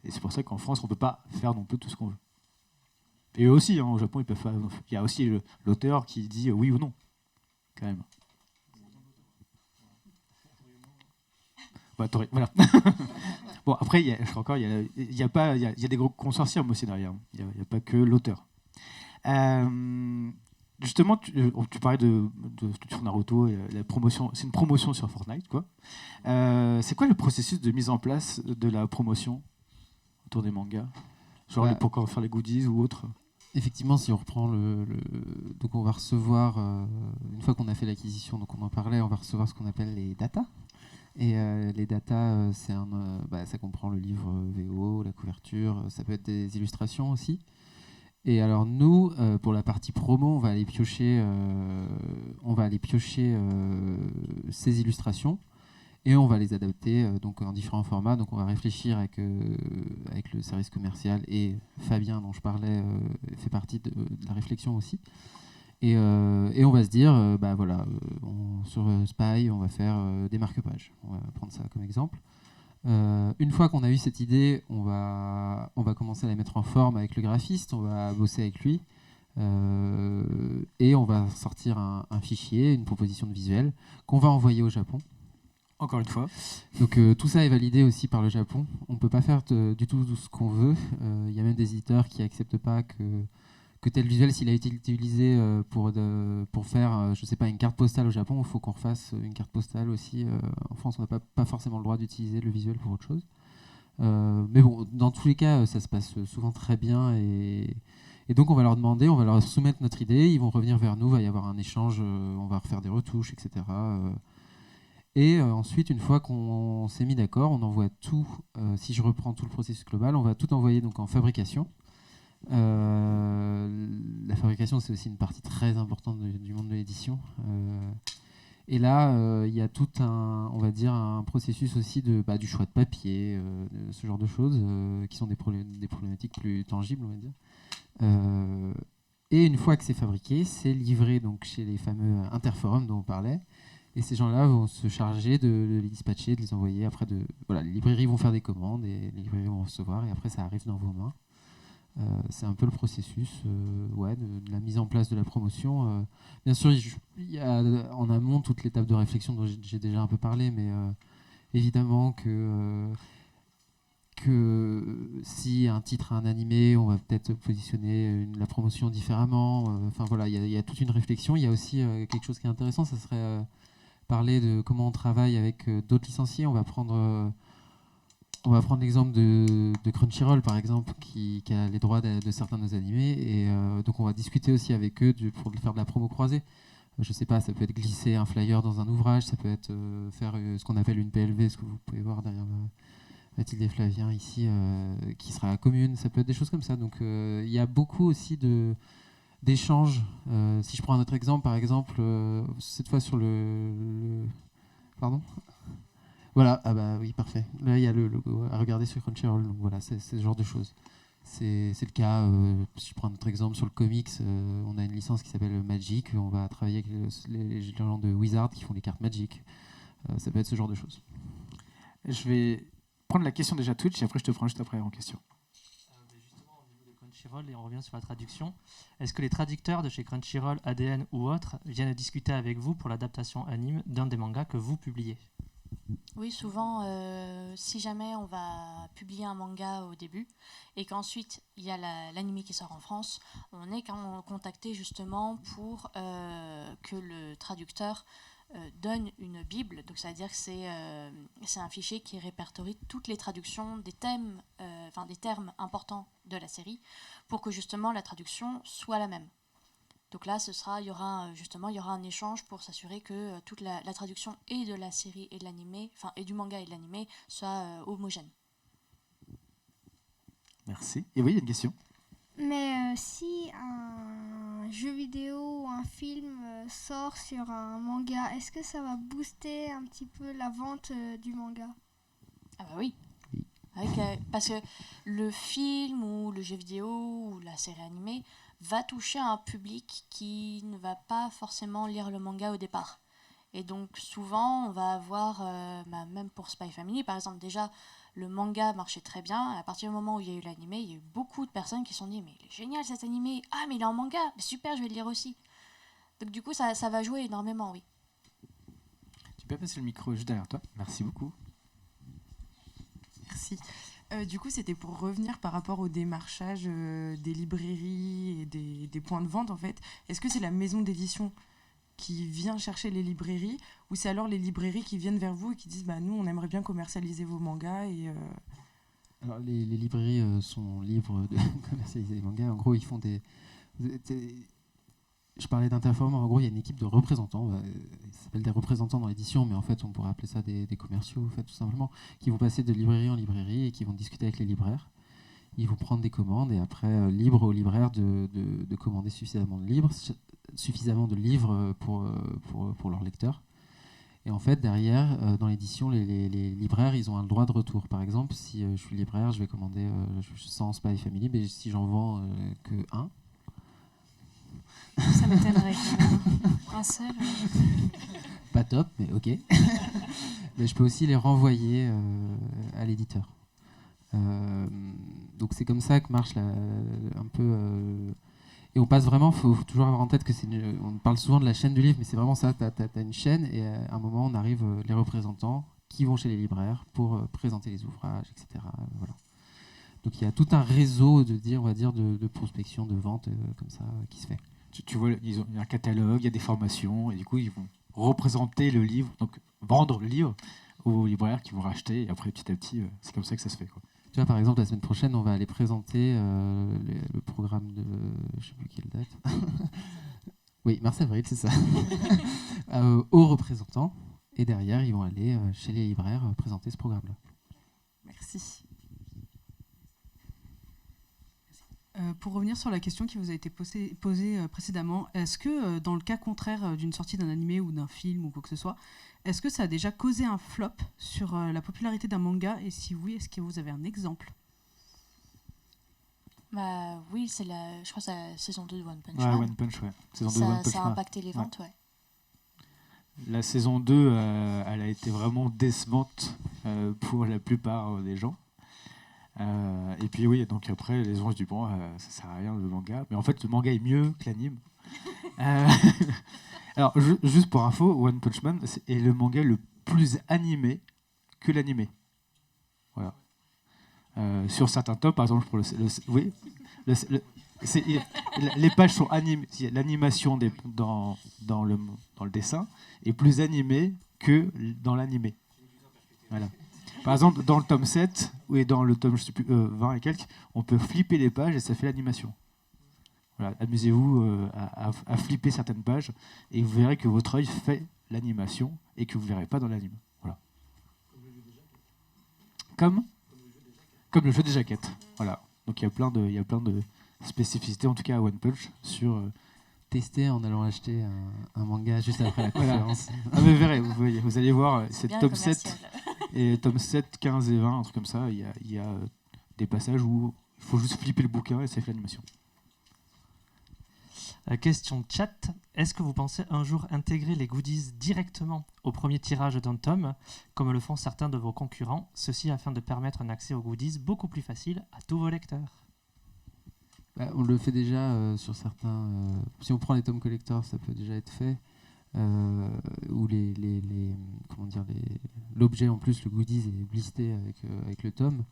et c'est pour ça qu'en France on peut pas faire non plus tout ce qu'on veut. Et eux aussi, au Japon, ils peuvent faire. Il y a aussi l'auteur qui dit oui ou non, quand même. Voilà. Bon, après, il y a des gros consortiums aussi derrière. Il n'y a pas que l'auteur. Justement, tu parlais de Naruto, et la promotion. C'est une promotion sur Fortnite, quoi. C'est quoi le processus de mise en place de la promotion autour des mangas? Genre pour faire les goodies ou autre? Effectivement, si on reprend donc on va recevoir, une fois qu'on a fait l'acquisition, donc on en parlait, on va recevoir ce qu'on appelle les datas. Et les datas, ça comprend le livre VO, la couverture, ça peut être des illustrations aussi. Et alors nous, pour la partie promo, on va aller piocher ces illustrations, et on va les adapter donc en différents formats. Donc on va réfléchir avec le service commercial, et Fabien dont je parlais fait partie de la réflexion aussi. Et on va se dire, sur Spy, on va faire des marque-pages. On va prendre ça comme exemple. Une fois qu'on a eu cette idée, on va commencer à la mettre en forme avec le graphiste, on va bosser avec lui, et on va sortir un fichier, une proposition de visuel qu'on va envoyer au Japon. Encore une fois. Donc tout ça est validé aussi par le Japon. On ne peut pas faire du tout ce qu'on veut. Il y a même des éditeurs qui n'acceptent pas que tel visuel, s'il a été utilisé pour faire, je sais pas, une carte postale au Japon, il faut qu'on refasse une carte postale aussi. En France, on n'a pas forcément le droit d'utiliser le visuel pour autre chose. Mais bon, dans tous les cas, ça se passe souvent très bien. Et donc, on va leur demander, on va leur soumettre notre idée, ils vont revenir vers nous, il va y avoir un échange, on va refaire des retouches, etc. Et ensuite, une fois qu'on s'est mis d'accord, on envoie tout. Si je reprends tout le processus global, on va tout envoyer donc en fabrication. La fabrication, c'est aussi une partie très importante du monde de l'édition. Et là, il y a tout on va dire, un processus aussi du choix de papier, de ce genre de choses, qui sont des problématiques plus tangibles, on va dire. Et une fois que c'est fabriqué, c'est livré donc chez les fameux interforums dont on parlait. Et ces gens-là vont se charger de les dispatcher, de les envoyer. Après, les librairies vont faire des commandes et les librairies vont recevoir. Et après, ça arrive dans vos mains. C'est un peu le processus de la mise en place de la promotion. Bien sûr, il y a en amont toute l'étape de réflexion dont j'ai déjà un peu parlé, mais évidemment que si un titre a un animé, on va peut-être positionner la promotion différemment. Enfin voilà, il y a toute une réflexion. Il y a aussi quelque chose qui est intéressant, ça serait parler de comment on travaille avec d'autres licenciés. On va prendre l'exemple de Crunchyroll, par exemple, qui a les droits de certains de nos animés. Et donc, on va discuter aussi avec eux pour faire de la promo croisée. Je sais pas, ça peut être glisser un flyer dans un ouvrage, ça peut être faire ce qu'on appelle une PLV, ce que vous pouvez voir derrière Mathilde et Flavien ici, qui sera commune. Ça peut être des choses comme ça. Donc, il y a beaucoup aussi d'échanges. Si je prends un autre exemple, par exemple, cette fois sur Pardon ? Voilà, ah bah oui, parfait. Là, il y a le logo à regarder sur Crunchyroll. Donc voilà, c'est ce genre de choses. C'est le cas, si je prends un autre exemple, sur le comics, on a une licence qui s'appelle Magic. On va travailler avec les gens de Wizard qui font les cartes Magic. Ça peut être ce genre de choses. Je vais prendre la question déjà Twitch et après je te prends juste après en question. Justement, au niveau de Crunchyroll, et on revient sur la traduction, est-ce que les traducteurs de chez Crunchyroll, ADN ou autres viennent discuter avec vous pour l'adaptation anime d'un des mangas que vous publiez ? Oui, souvent, si jamais on va publier un manga au début et qu'ensuite il y a l'anime qui sort en France, on est contacté justement pour que le traducteur donne une bible. Donc, c'est-à-dire que c'est un fichier qui répertorie toutes les traductions des thèmes, des termes importants de la série pour que justement la traduction soit la même. Donc là, il y aura un échange pour s'assurer que toute la traduction et de la série et de l'animé, et du manga et de l'animé soit homogène. Merci. Et oui, il y a une question. Mais si un jeu vidéo ou un film sort sur un manga, est-ce que ça va booster un petit peu la vente du manga ? Ah bah oui. Parce que le film ou le jeu vidéo ou la série animée va toucher un public qui ne va pas forcément lire le manga au départ. Et donc souvent, on va avoir, même pour Spy Family par exemple, déjà le manga marchait très bien. À partir du moment où il y a eu l'animé, il y a eu beaucoup de personnes qui se sont dit « mais il est génial cet animé, ah mais il est en manga, mais super, je vais le lire aussi ». Donc du coup, ça va jouer énormément, oui. Tu peux passer le micro juste derrière toi. Merci beaucoup. Merci. Du coup, c'était pour revenir par rapport au démarchage des librairies et des points de vente, en fait. Est-ce que c'est la maison d'édition qui vient chercher les librairies ou c'est alors les librairies qui viennent vers vous et qui disent « nous, on aimerait bien commercialiser vos mangas » Alors, les librairies sont libres de commercialiser les mangas. En gros, ils font Je parlais d'Interform, en gros, il y a une équipe de représentants, ils s'appellent des représentants dans l'édition, mais en fait, on pourrait appeler ça des commerciaux, en fait, tout simplement, qui vont passer de librairie en librairie et qui vont discuter avec les libraires. Ils vont prendre des commandes et après, libre aux libraires de commander suffisamment de livres pour leurs lecteurs. Et en fait, derrière, dans l'édition, les libraires, ils ont un droit de retour. Par exemple, si je suis libraire, je vais commander 100 Spy Family, mais si j'en vends que un, ça m'étonnerait quand même. Un seul. Pas top, mais ok. Mais je peux aussi les renvoyer à l'éditeur. Donc c'est comme ça que marche un peu. Et on passe vraiment, faut toujours avoir en tête que on parle souvent de la chaîne du livre, mais c'est vraiment ça. T'as une chaîne et à un moment on arrive les représentants qui vont chez les libraires pour présenter les ouvrages, etc. Voilà. Donc il y a tout un réseau de prospection, de vente comme ça qui se fait. Tu vois, il y a un catalogue, il y a des formations, et du coup, ils vont représenter le livre, donc vendre le livre aux libraires qui vont racheter, et après, petit à petit, c'est comme ça que ça se fait, quoi. Tu vois, par exemple, la semaine prochaine, on va aller présenter le programme de... Je ne sais plus quelle date. Oui, mars-avril, c'est ça. Aux représentants, et derrière, ils vont aller chez les libraires présenter ce programme-là. Merci. Pour revenir sur la question qui vous a été posée précédemment, est-ce que dans le cas contraire d'une sortie d'un animé ou d'un film ou quoi que ce soit, est-ce que ça a déjà causé un flop sur la popularité d'un manga? Et si oui, est-ce que vous avez un exemple? Bah oui, je crois que c'est la saison 2 de One Punch Ouais, Man. One Punch, ouais. Saison 2 de One Punch Ça a Man. impacté les ventes, ouais. La saison 2, elle a été vraiment décevante pour la plupart des gens. Et puis oui, donc après, les gens se disent bon, ça sert à rien le manga. Mais en fait, le manga est mieux que l'anime. Alors, juste pour info, One Punch Man est le manga le plus animé que l'animé. Voilà. Sur certains tomes, par exemple, pour les pages sont animées. L'animation dans le dessin est plus animée que dans l'animé. Voilà. Par exemple, dans le tome 7 ou dans le tome 20 et quelques, on peut flipper les pages et ça fait l'animation. Voilà. Amusez-vous à flipper certaines pages et vous verrez que votre œil fait l'animation et que vous ne verrez pas dans l'anime. Voilà. Comme le jeu des jaquettes. Voilà. Donc il y a plein de spécificités, en tout cas à One Punch, sur... Tester en allant acheter un manga juste après la conférence. Ah, mais verrez, vous allez voir, c'est bien tome 7, et tome 7, 15 et 20, un truc comme ça, il y a des passages où il faut juste flipper le bouquin et ça fait l'animation. Question chat, est-ce que vous pensez un jour intégrer les goodies directement au premier tirage d'un tome, comme le font certains de vos concurrents, ceci afin de permettre un accès aux goodies beaucoup plus facile à tous vos lecteurs? On le fait déjà sur certains... si on prend les tomes collector, ça peut déjà être fait. Où l'objet en plus, le goodies, est blisté avec le tome.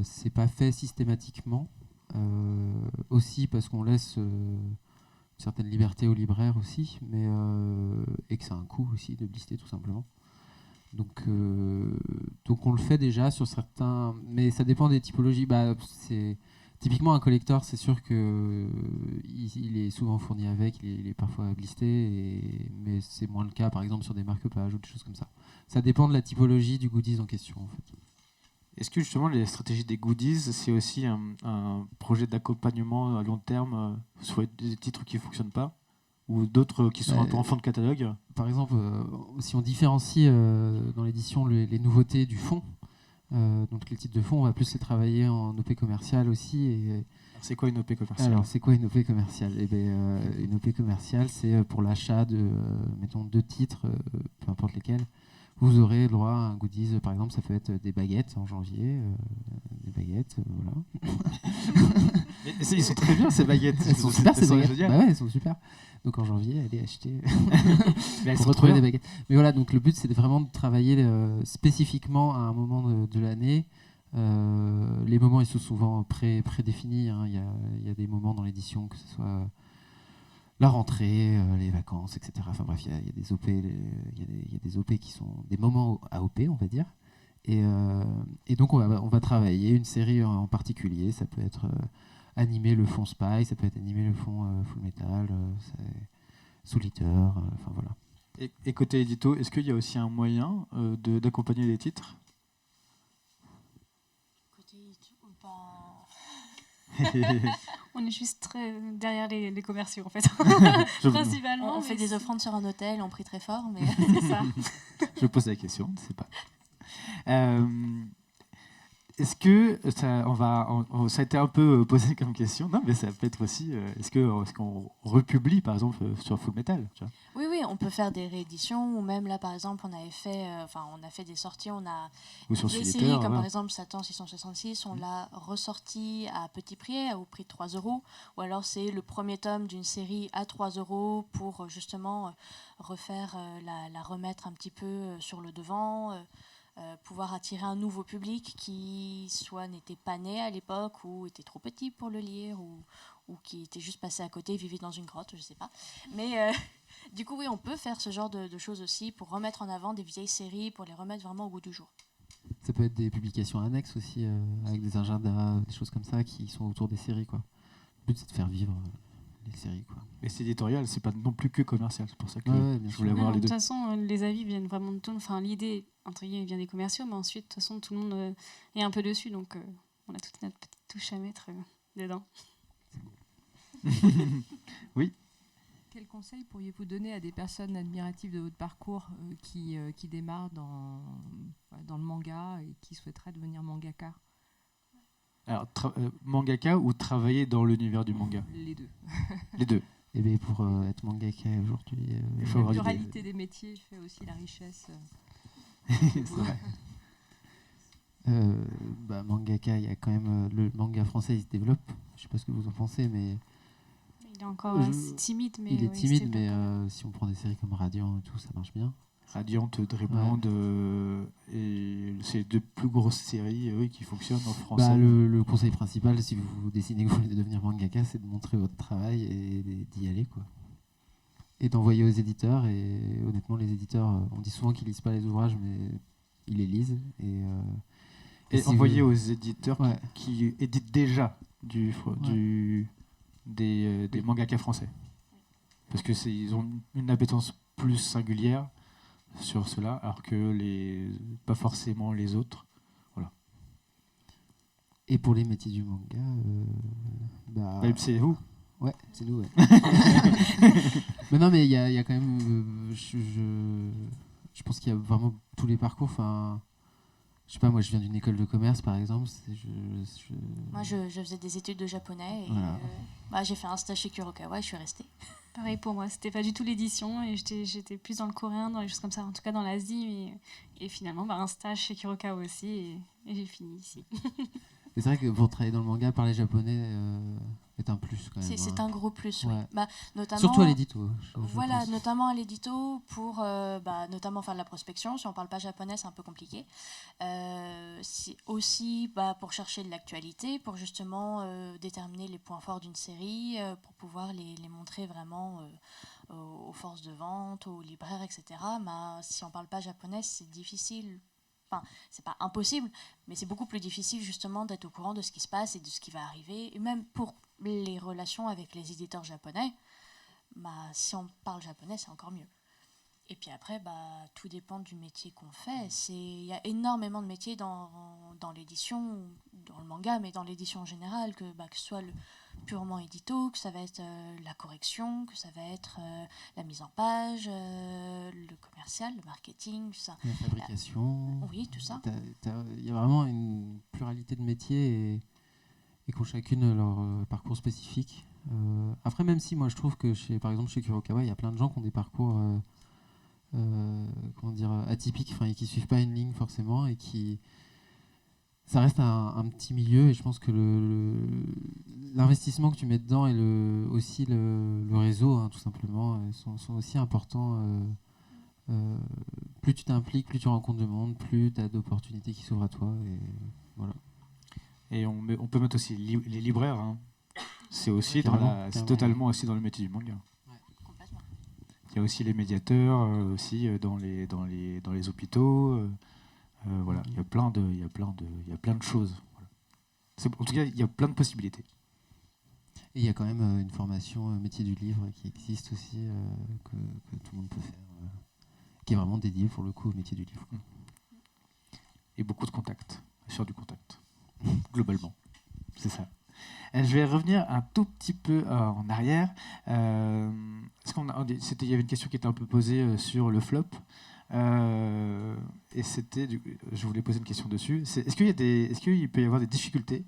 C'est pas fait systématiquement. Aussi parce qu'on laisse une certaine liberté aux libraires aussi, et que c'est un coût aussi de blister tout simplement. Donc on le fait déjà sur certains, mais ça dépend des typologies. Typiquement un collector, c'est sûr que il est souvent fourni avec, il est parfois blisté, mais c'est moins le cas par exemple sur des marque-pages ou des choses comme ça. Ça dépend de la typologie du goodies en question en fait. Est-ce que justement les stratégies des goodies, c'est aussi un projet d'accompagnement à long terme sur des titres qui ne fonctionnent pas ou d'autres qui sont un peu en fin de catalogue? Par exemple, si on différencie dans l'édition les nouveautés du fond, donc les titres de fond, on va plus les travailler en OP commercial aussi. C'est quoi une OP commerciale? Alors, c'est quoi une OP commerciale? Une OP commerciale, c'est pour l'achat de, mettons, 2 titres, peu importe lesquels. Vous aurez le droit à un goodies, par exemple, ça peut être des baguettes en janvier. Des baguettes, voilà. Ils sont très bien ces baguettes. Elles sont super ces baguettes. Bah ouais, elles sont super. Donc en janvier, allez acheter pour retrouver des baguettes. Mais voilà, donc le but c'est vraiment de travailler spécifiquement à un moment de l'année. Les moments ils sont souvent prédéfinis. Hein. Il y a des moments dans l'édition, que ce soit la rentrée, les vacances, etc. Enfin bref, il y a des OP, il y a des OP qui sont des moments à OP, on va dire. Et donc on va travailler une série en particulier. Ça peut être animer le fond Spy, ça peut être animer le fond Full Metal, Soul Eater, enfin voilà. Et côté édito, est-ce qu'il y a aussi un moyen d'accompagner les titres? Côté édito, pas... On est juste très derrière les commerciaux en fait. Principalement. On fait des offrandes sur un hôtel, on prie très fort, mais c'est ça. Je pose la question, je ne sais pas. Est-ce que ça a été un peu posé comme question? Non, mais ça peut être aussi. Est-ce qu'on republie par exemple sur Full Metal, tu vois? Oui, on peut faire des rééditions ou même là par exemple on a fait des sorties, on a ou sur des séries comme par exemple Satan 666, on l'a ressorti à petit prix, au prix de 3 €, ou alors c'est le premier tome d'une série à 3 € pour justement refaire la remettre un petit peu sur le devant. Pouvoir attirer un nouveau public qui soit n'était pas né à l'époque ou était trop petit pour le lire ou qui était juste passé à côté, vivait dans une grotte, je sais pas. Mais du coup, oui, on peut faire ce genre de choses aussi pour remettre en avant des vieilles séries, pour les remettre vraiment au goût du jour. Ça peut être des publications annexes aussi, avec des agendas, des choses comme ça qui sont autour des séries, quoi. Le but, c'est de faire vivre les séries, quoi. Mais c'est éditorial, c'est pas non plus que commercial, c'est pour ça que je voulais voir les deux. De toute façon, les avis viennent vraiment de tout. Enfin, l'idée, entre guillemets, vient des commerciaux, mais ensuite, de toute façon, tout le monde est un peu dessus, donc on a toute notre petite touche à mettre. dedans. Oui. Quel conseil pourriez-vous donner à des personnes admiratives de votre parcours qui démarrent dans le manga et qui souhaiteraient devenir mangaka? Alors, mangaka ou travailler dans l'univers du manga? Les deux. Les deux. Et bien pour être mangaka aujourd'hui, il faut la avoir pluralité des métiers fait aussi la richesse. C'est vrai. Mangaka, il y a quand même le manga français, il se développe. Je sais pas ce que vous en pensez, mais Il est encore assez timide, mais il est oui, timide, c'est mais si on prend des séries comme Radiant et tout, ça marche bien. Radiant, Dreamland, et c'est les deux plus grosses séries qui fonctionnent en français. Le conseil principal, si vous décidez que vous voulez devenir mangaka, c'est de montrer votre travail et d'y aller, quoi. Et d'envoyer aux éditeurs. Et honnêtement, les éditeurs, on dit souvent qu'ils lisent pas les ouvrages, mais ils les lisent. Et si envoyer aux éditeurs qui éditent déjà des mangakas français. Parce que ils ont une appétence plus singulière sur cela, alors que pas forcément les autres. Voilà. Et pour les métiers du manga, c'est vous. Ouais, c'est nous. Ouais. Mais non, mais il y a quand même, je pense qu'il y a vraiment tous les parcours. Enfin, je sais pas, moi, je viens d'une école de commerce, par exemple. Moi, je faisais des études de japonais et voilà. j'ai fait un stage chez Kurokawa et je suis restée. Pareil pour moi, c'était pas du tout l'édition et j'étais plus dans le coréen, dans les choses comme ça, en tout cas dans l'Asie. Et finalement, un stage chez Kurokawa aussi et j'ai fini ici. C'est vrai que pour travailler dans le manga, parler japonais est un plus quand même. C'est un gros plus, oui. Ouais. Notamment, surtout à l'édito. Voilà, notamment à l'édito pour notamment faire de la prospection. Si on parle pas japonais, c'est un peu compliqué. Aussi pour chercher de l'actualité, pour justement déterminer les points forts d'une série, pour pouvoir les montrer vraiment aux forces de vente, aux libraires, etc. Si on parle pas japonais, c'est difficile. Enfin, c'est pas impossible, mais c'est beaucoup plus difficile justement d'être au courant de ce qui se passe et de ce qui va arriver. Et même pour les relations avec les éditeurs japonais, si on parle japonais, c'est encore mieux. Et puis après, tout dépend du métier qu'on fait. Il y a énormément de métiers dans l'édition, dans le manga, mais dans l'édition en général, que ce soit le purement édito, que ça va être la correction, que ça va être la mise en page, le commercial, le marketing, tout ça. La fabrication. Oui, tout ça. Il y a vraiment une pluralité de métiers et qu'ont chacune leur parcours spécifique. Après, même si moi je trouve que par exemple chez Kurokawa, il y a plein de gens qui ont des parcours atypiques, et qui suivent pas une ligne forcément et qui ça reste un petit milieu et je pense que l'investissement que tu mets dedans et aussi le réseau, tout simplement, sont aussi importants. Plus tu t'impliques, plus tu rencontres de monde, plus tu as d'opportunités qui s'ouvrent à toi. Et voilà. Et on peut mettre aussi les libraires. C'est aussi c'est totalement aussi dans le métier du manga. Il y a aussi les médiateurs, aussi dans les hôpitaux. Voilà, il y a plein de choses. Voilà. En tout cas, il y a plein de possibilités. Et il y a quand même une formation métier du livre qui existe aussi, que tout le monde peut faire, qui est vraiment dédiée pour le coup au métier du livre. Et beaucoup de contacts, sur du contact, globalement. C'est ça. Je vais revenir un tout petit peu en arrière. Il y avait une question qui était un peu posée sur le flop. Et je voulais poser une question dessus. Est-ce qu'il peut y avoir des difficultés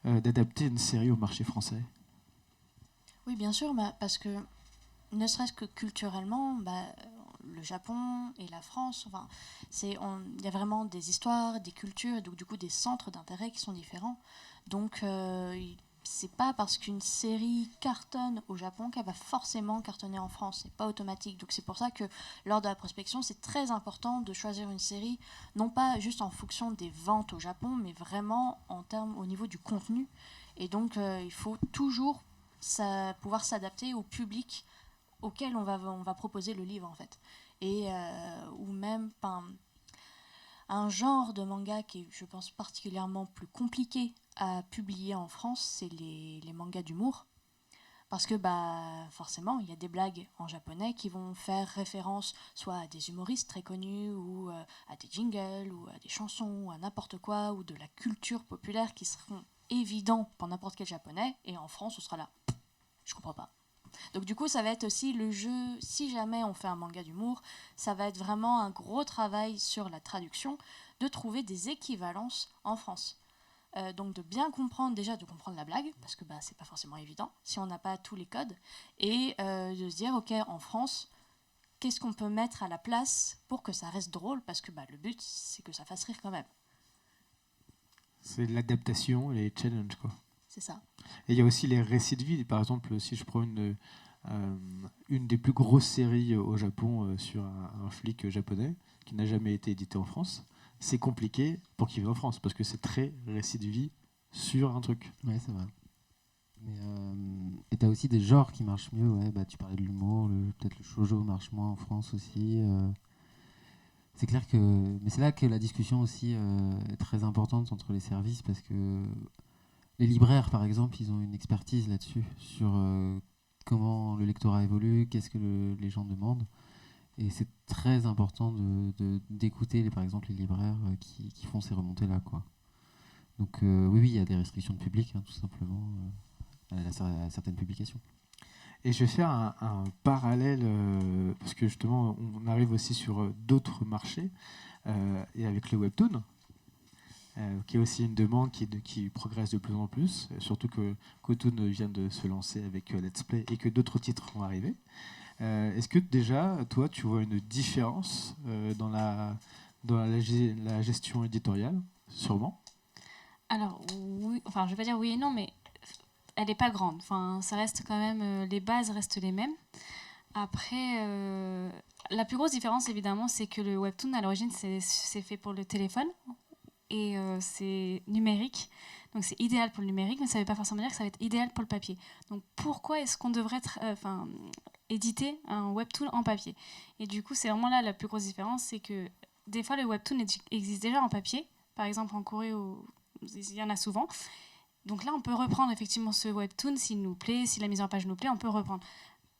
d'adapter une série au marché français? Oui, bien sûr, parce que ne serait-ce que culturellement, le Japon et la France, il y a vraiment des histoires, des cultures, et donc du coup des centres d'intérêt qui sont différents. Donc c'est pas parce qu'une série cartonne au Japon qu'elle va forcément cartonner en France. C'est pas automatique. Donc c'est pour ça que lors de la prospection, c'est très important de choisir une série, non pas juste en fonction des ventes au Japon, mais vraiment au niveau du contenu. Et donc il faut toujours pouvoir s'adapter au public auquel on va proposer le livre en fait. Et ou même un genre de manga qui est, je pense, particulièrement plus compliqué à publier en France, c'est les mangas d'humour. Parce que forcément, il y a des blagues en japonais qui vont faire référence soit à des humoristes très connus, ou à des jingles, ou à des chansons, ou à n'importe quoi, ou de la culture populaire qui seront évident pour n'importe quel japonais, et en France, on sera là. Je comprends pas. Donc du coup, ça va être aussi le jeu, si jamais on fait un manga d'humour, ça va être vraiment un gros travail sur la traduction, de trouver des équivalences en France. Donc de bien comprendre, déjà de comprendre la blague, parce que c'est pas forcément évident, si on n'a pas tous les codes, et de se dire, ok, en France, qu'est-ce qu'on peut mettre à la place pour que ça reste drôle, parce que le but, c'est que ça fasse rire quand même. C'est l'adaptation et les challenges, quoi. C'est ça. Et il y a aussi les récits de vie. Par exemple, si je prends une des plus grosses séries au Japon sur un flic japonais qui n'a jamais été édité en France, c'est compliqué pour qu'il vienne en France parce que c'est très récit de vie sur un truc. Ouais, c'est vrai. Mais, et tu as aussi des genres qui marchent mieux. Ouais, tu parlais de l'humour, peut-être le shoujo marche moins en France aussi. C'est clair que. Mais c'est là que la discussion aussi est très importante entre les services parce que. Les libraires, par exemple, ils ont une expertise là-dessus, sur comment le lectorat évolue, qu'est-ce que les gens demandent. Et c'est très important d'écouter, par exemple, les libraires qui font ces remontées-là, quoi. Donc oui, il y a des restrictions de public, tout simplement, à certaines publications. Et je vais faire un parallèle, parce que justement, on arrive aussi sur d'autres marchés, et avec le webtoon. Qui est aussi une demande qui progresse de plus en plus, surtout que Cotoon vient de se lancer avec Let's Play et que d'autres titres vont arriver. Est-ce que déjà, toi, tu vois une différence dans la gestion éditoriale, sûrement? Alors, oui, enfin, je vais pas dire oui et non, mais elle n'est pas grande. Enfin, ça reste quand même, les bases restent les mêmes. Après, la plus grosse différence, évidemment, c'est que le webtoon, à l'origine, c'est fait pour le téléphone. Et c'est numérique, donc c'est idéal pour le numérique, mais ça ne veut pas forcément dire que ça va être idéal pour le papier. Donc pourquoi est-ce qu'on devrait éditer un webtoon en papier? Et du coup, c'est vraiment là la plus grosse différence, c'est que des fois le webtoon existe déjà en papier, par exemple en Corée, il y en a souvent. Donc là, on peut reprendre effectivement ce webtoon s'il nous plaît, si la mise en page nous plaît, on peut reprendre.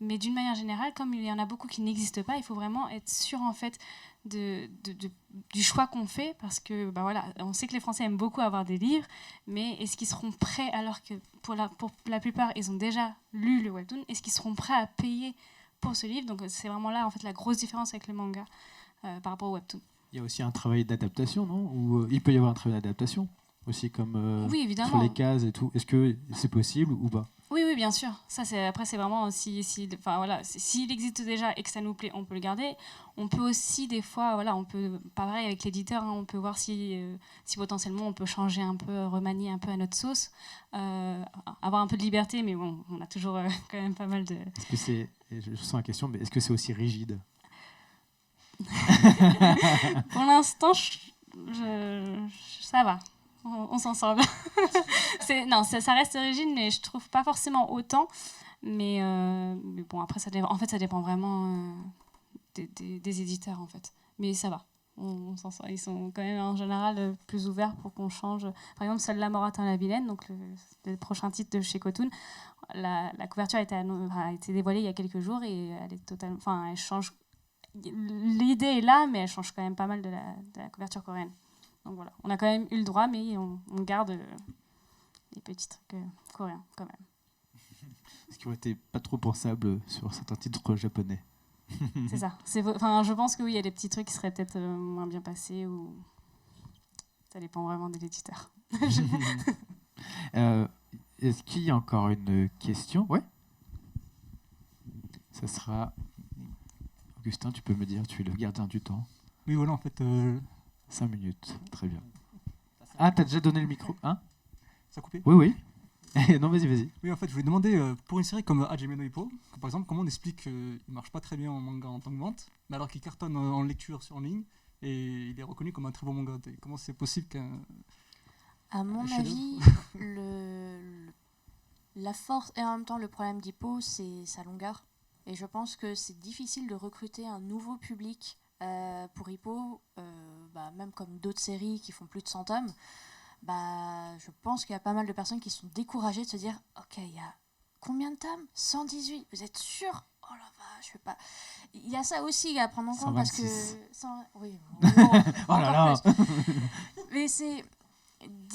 Mais d'une manière générale, comme il y en a beaucoup qui n'existent pas, il faut vraiment être sûr en fait du choix qu'on fait, parce que voilà, on sait que les Français aiment beaucoup avoir des livres, mais est-ce qu'ils seront prêts, alors que pour la plupart ils ont déjà lu le webtoon, est-ce qu'ils seront prêts à payer pour ce livre? Donc c'est vraiment là en fait la grosse différence avec le manga par rapport au webtoon. Il y a aussi un travail d'adaptation, non? Ou il peut y avoir un travail d'adaptation aussi, comme oui, évidemment. sur les cases et tout. Est-ce que c'est possible ou pas? Oui, bien sûr. Ça, après, c'est vraiment s'il existe déjà et que ça nous plaît, on peut le garder. On peut aussi, des fois, on peut, pareil avec l'éditeur, on peut voir si potentiellement on peut changer un peu, remanier un peu à notre sauce, avoir un peu de liberté, mais bon, on a toujours quand même pas mal de... Est-ce que c'est, je sens la question, mais est-ce que c'est aussi rigide? Pour l'instant, ça va. On s'en sort bien. Non, ça reste rigide, mais je trouve pas forcément autant. Mais bon, après, ça dépend vraiment des éditeurs, en fait. Mais ça va. On s'en sort. Ils sont quand même, en général, plus ouverts pour qu'on change. Par exemple, celle de La mort atteint la vilaine, donc le prochain titre de chez Cotoon, la couverture a été dévoilée il y a quelques jours et elle est totalement... Enfin, elle change... L'idée est là, mais elle change quand même pas mal de la couverture coréenne. Donc voilà, on a quand même eu le droit, mais on garde les petits trucs coréens quand même. Ce qui aurait été pas trop pensable sur certains titres japonais. C'est ça. Je pense que oui, il y a des petits trucs qui seraient peut-être moins bien passés, ou ça dépend vraiment de l'éditeur. Est-ce qu'il y a encore une question? Ouais. Ça sera... Augustin, tu peux me dire, tu es le gardien du temps. Oui, voilà, en fait... 5 minutes, très bien. Ah, t'as déjà donné le micro, hein? Ça a coupé? Oui. Non, vas-y. Oui, en fait, je voulais demander, pour une série comme Hajime no Ippo, par exemple, comment on explique qu'il ne marche pas très bien en manga en tant que vente, mais alors qu'il cartonne en lecture en ligne, et il est reconnu comme un très bon manga. Et comment c'est possible qu'un... À mon avis, la force et en même temps le problème d'Hippo, c'est sa longueur. Et je pense que c'est difficile de recruter un nouveau public pour Hippo, même comme d'autres séries qui font plus de 100 tomes. Je pense qu'il y a pas mal de personnes qui sont découragées de se dire « Ok, il y a combien de tomes? 118, vous êtes sûr? Oh la vache, je sais pas. » Il y a ça aussi à prendre en compte 126. parce que... Oui, oh là là. Mais c'est...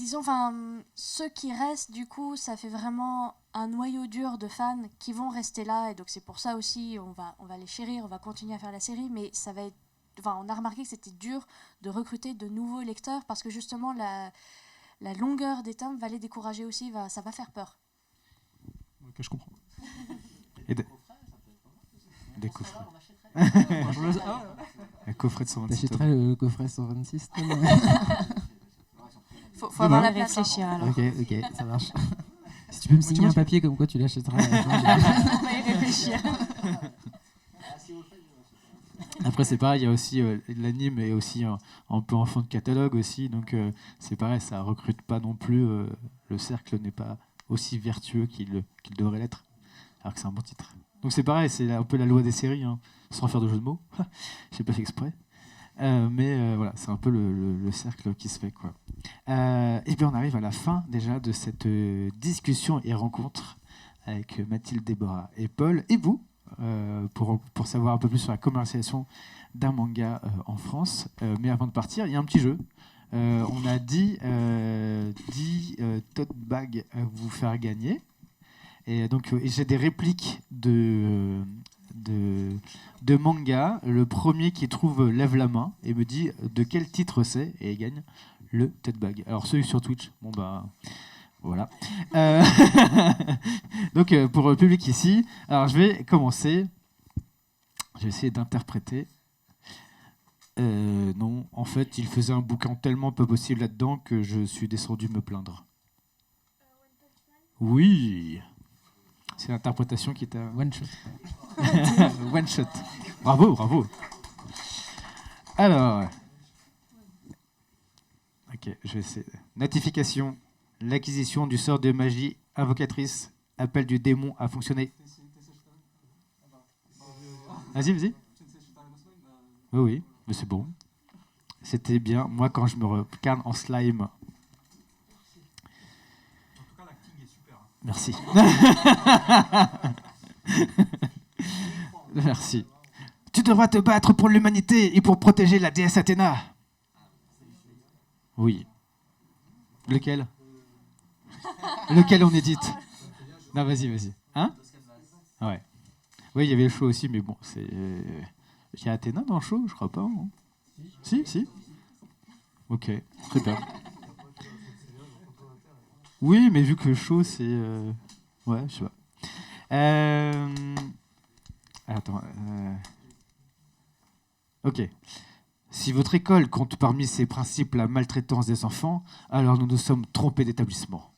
disons, ceux qui restent, du coup, ça fait vraiment un noyau dur de fans qui vont rester là. Et donc, c'est pour ça aussi, on va les chérir, on va continuer à faire la série. Mais ça va être, on a remarqué que c'était dur de recruter de nouveaux lecteurs parce que justement, la longueur des tomes va les décourager aussi, ça va faire peur. Ok, je comprends. Et des coffrets. Un coffret de 126 tomes. T'achèterais le coffret 126 tomes? Faut avoir la place. Réfléchir alors. Ok, ça marche. Si tu peux me signer un papier comme quoi tu l'achèteras. On va y réfléchir. Après, c'est pareil, il y a aussi l'anime est aussi un peu en fond de catalogue aussi, donc c'est pareil, ça recrute pas non plus. Le cercle n'est pas aussi vertueux qu'il devrait l'être, alors que c'est un bon titre. Donc c'est pareil, c'est un peu la loi des séries, hein, sans faire de jeu de mots. J'ai pas fait exprès, mais voilà, c'est un peu le cercle qui se fait, quoi. Et bien on arrive à la fin déjà de cette discussion et rencontre avec Mathilde, Déborah et Paul et vous. Pour savoir un peu plus sur la commercialisation d'un manga en France. Mais avant de partir, il y a un petit jeu. On a 10 tote bags à vous faire gagner. Et donc, j'ai des répliques de manga. Le premier qui trouve lève la main et me dit de quel titre c'est et gagne le tote bag. Alors, ceux sur Twitch, bon bah... Voilà. Donc, pour le public ici, alors je vais commencer. Je vais essayer d'interpréter. Non, en fait, il faisait un bouquin tellement pas possible là-dedans que je suis descendu me plaindre. Oui. C'est l'interprétation qui est à One shot. One shot. Bravo, bravo. Alors. Ok, je vais essayer. Notification. L'acquisition du sort de magie invocatrice, appel du démon a fonctionné. Vas-y, vas-y. Oui, mais c'est bon. C'était bien. Moi, quand je me regarde en slime. En tout cas, l'acting est super. Merci. Merci. Tu devras te battre pour l'humanité et pour protéger la déesse Athéna. Oui. Lequel? Lequel on édite? Non, vas-y. Hein? Ouais. Oui, il y avait le show aussi, mais bon, c'est... Il y a Athéna dans le show? Je crois pas. Non? Si. Ok, très bien. Oui, mais vu que le show, c'est... Ouais, je sais pas. Attends. Ok. Si votre école compte parmi ses principes la maltraitance des enfants, alors nous nous sommes trompés d'établissement.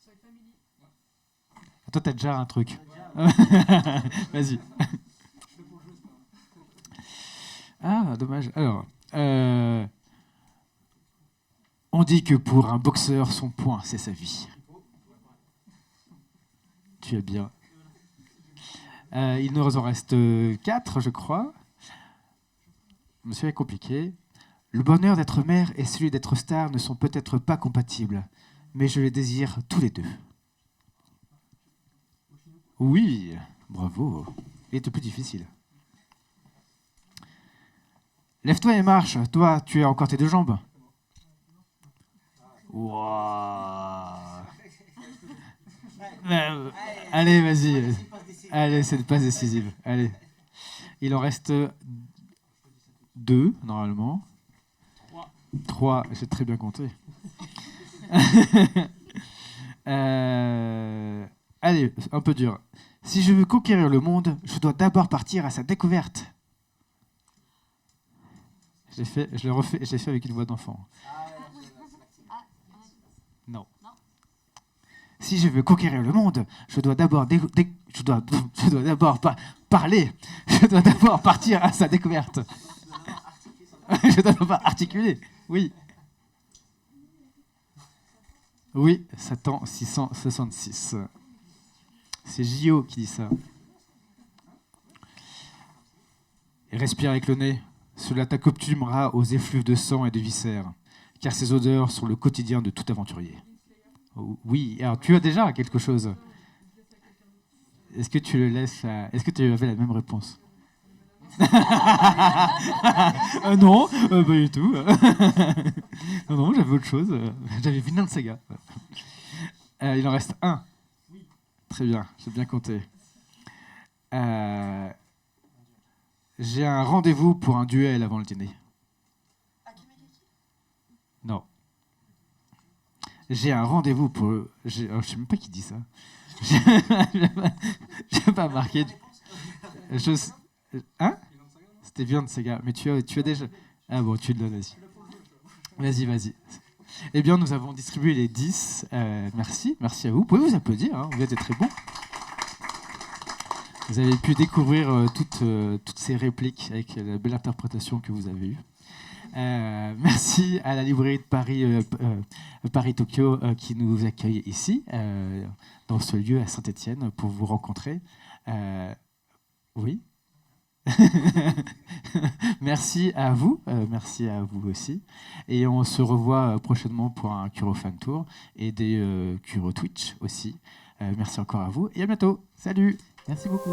Toi, t'as déjà un truc. Vas-y. Ah, dommage. Alors, on dit que pour un boxeur, son poing, c'est sa vie. Tu es bien. Il nous en reste 4, je crois. Monsieur est compliqué. Le bonheur d'être mère et celui d'être star ne sont peut-être pas compatibles, mais je les désire tous les deux. Oui, bravo. Il était plus difficile. Lève-toi et marche. Toi, tu as encore tes 2 jambes. Wow. Allez, vas-y. Allez, c'est une passe décisive. Allez. Il en reste 2, normalement. 3, j'ai très bien compté. Allez, un peu dur. Si je veux conquérir le monde, je dois d'abord partir à sa découverte. Je l'ai refait, je l'ai fait avec une voix d'enfant. Non. Si je veux conquérir le monde, je dois d'abord parler. Je dois d'abord partir à sa découverte. Je dois d'abord articuler. Oui. Oui, Satan 666. C'est J.O. qui dit ça. Et respire avec le nez. Cela t'accoutumera aux effluves de sang et de viscères, car ces odeurs sont le quotidien de tout aventurier. Oui, alors tu as déjà quelque chose. Est-ce que tu le laisses Est-ce que tu avais la même réponse? Non, pas du tout. Non, non, j'avais autre chose. J'avais Vinland Saga. Il en reste un. Très bien, j'ai bien compté. J'ai un rendez-vous pour un duel avant le dîner. Non. J'ai un rendez-vous pour... Je ne sais même pas qui dit ça. Je n'ai pas marqué. Hein? C'était Vinland Saga. Mais tu as déjà... Ah bon, tu le donnes, vas-y. Vas-y. Eh bien, nous avons distribué les 10. Merci à vous. Vous pouvez vous applaudir, hein, vous êtes très bons. Vous avez pu découvrir toutes ces répliques avec la belle interprétation que vous avez eue. Merci à la librairie de Paris-Tokyo qui nous accueille ici, dans ce lieu à Saint-Étienne, pour vous rencontrer. Oui. Merci à vous aussi. Et on se revoit prochainement pour un Kuro Fan Tour et des Kuro Twitch aussi. Merci encore à vous et à bientôt. Salut. Merci beaucoup.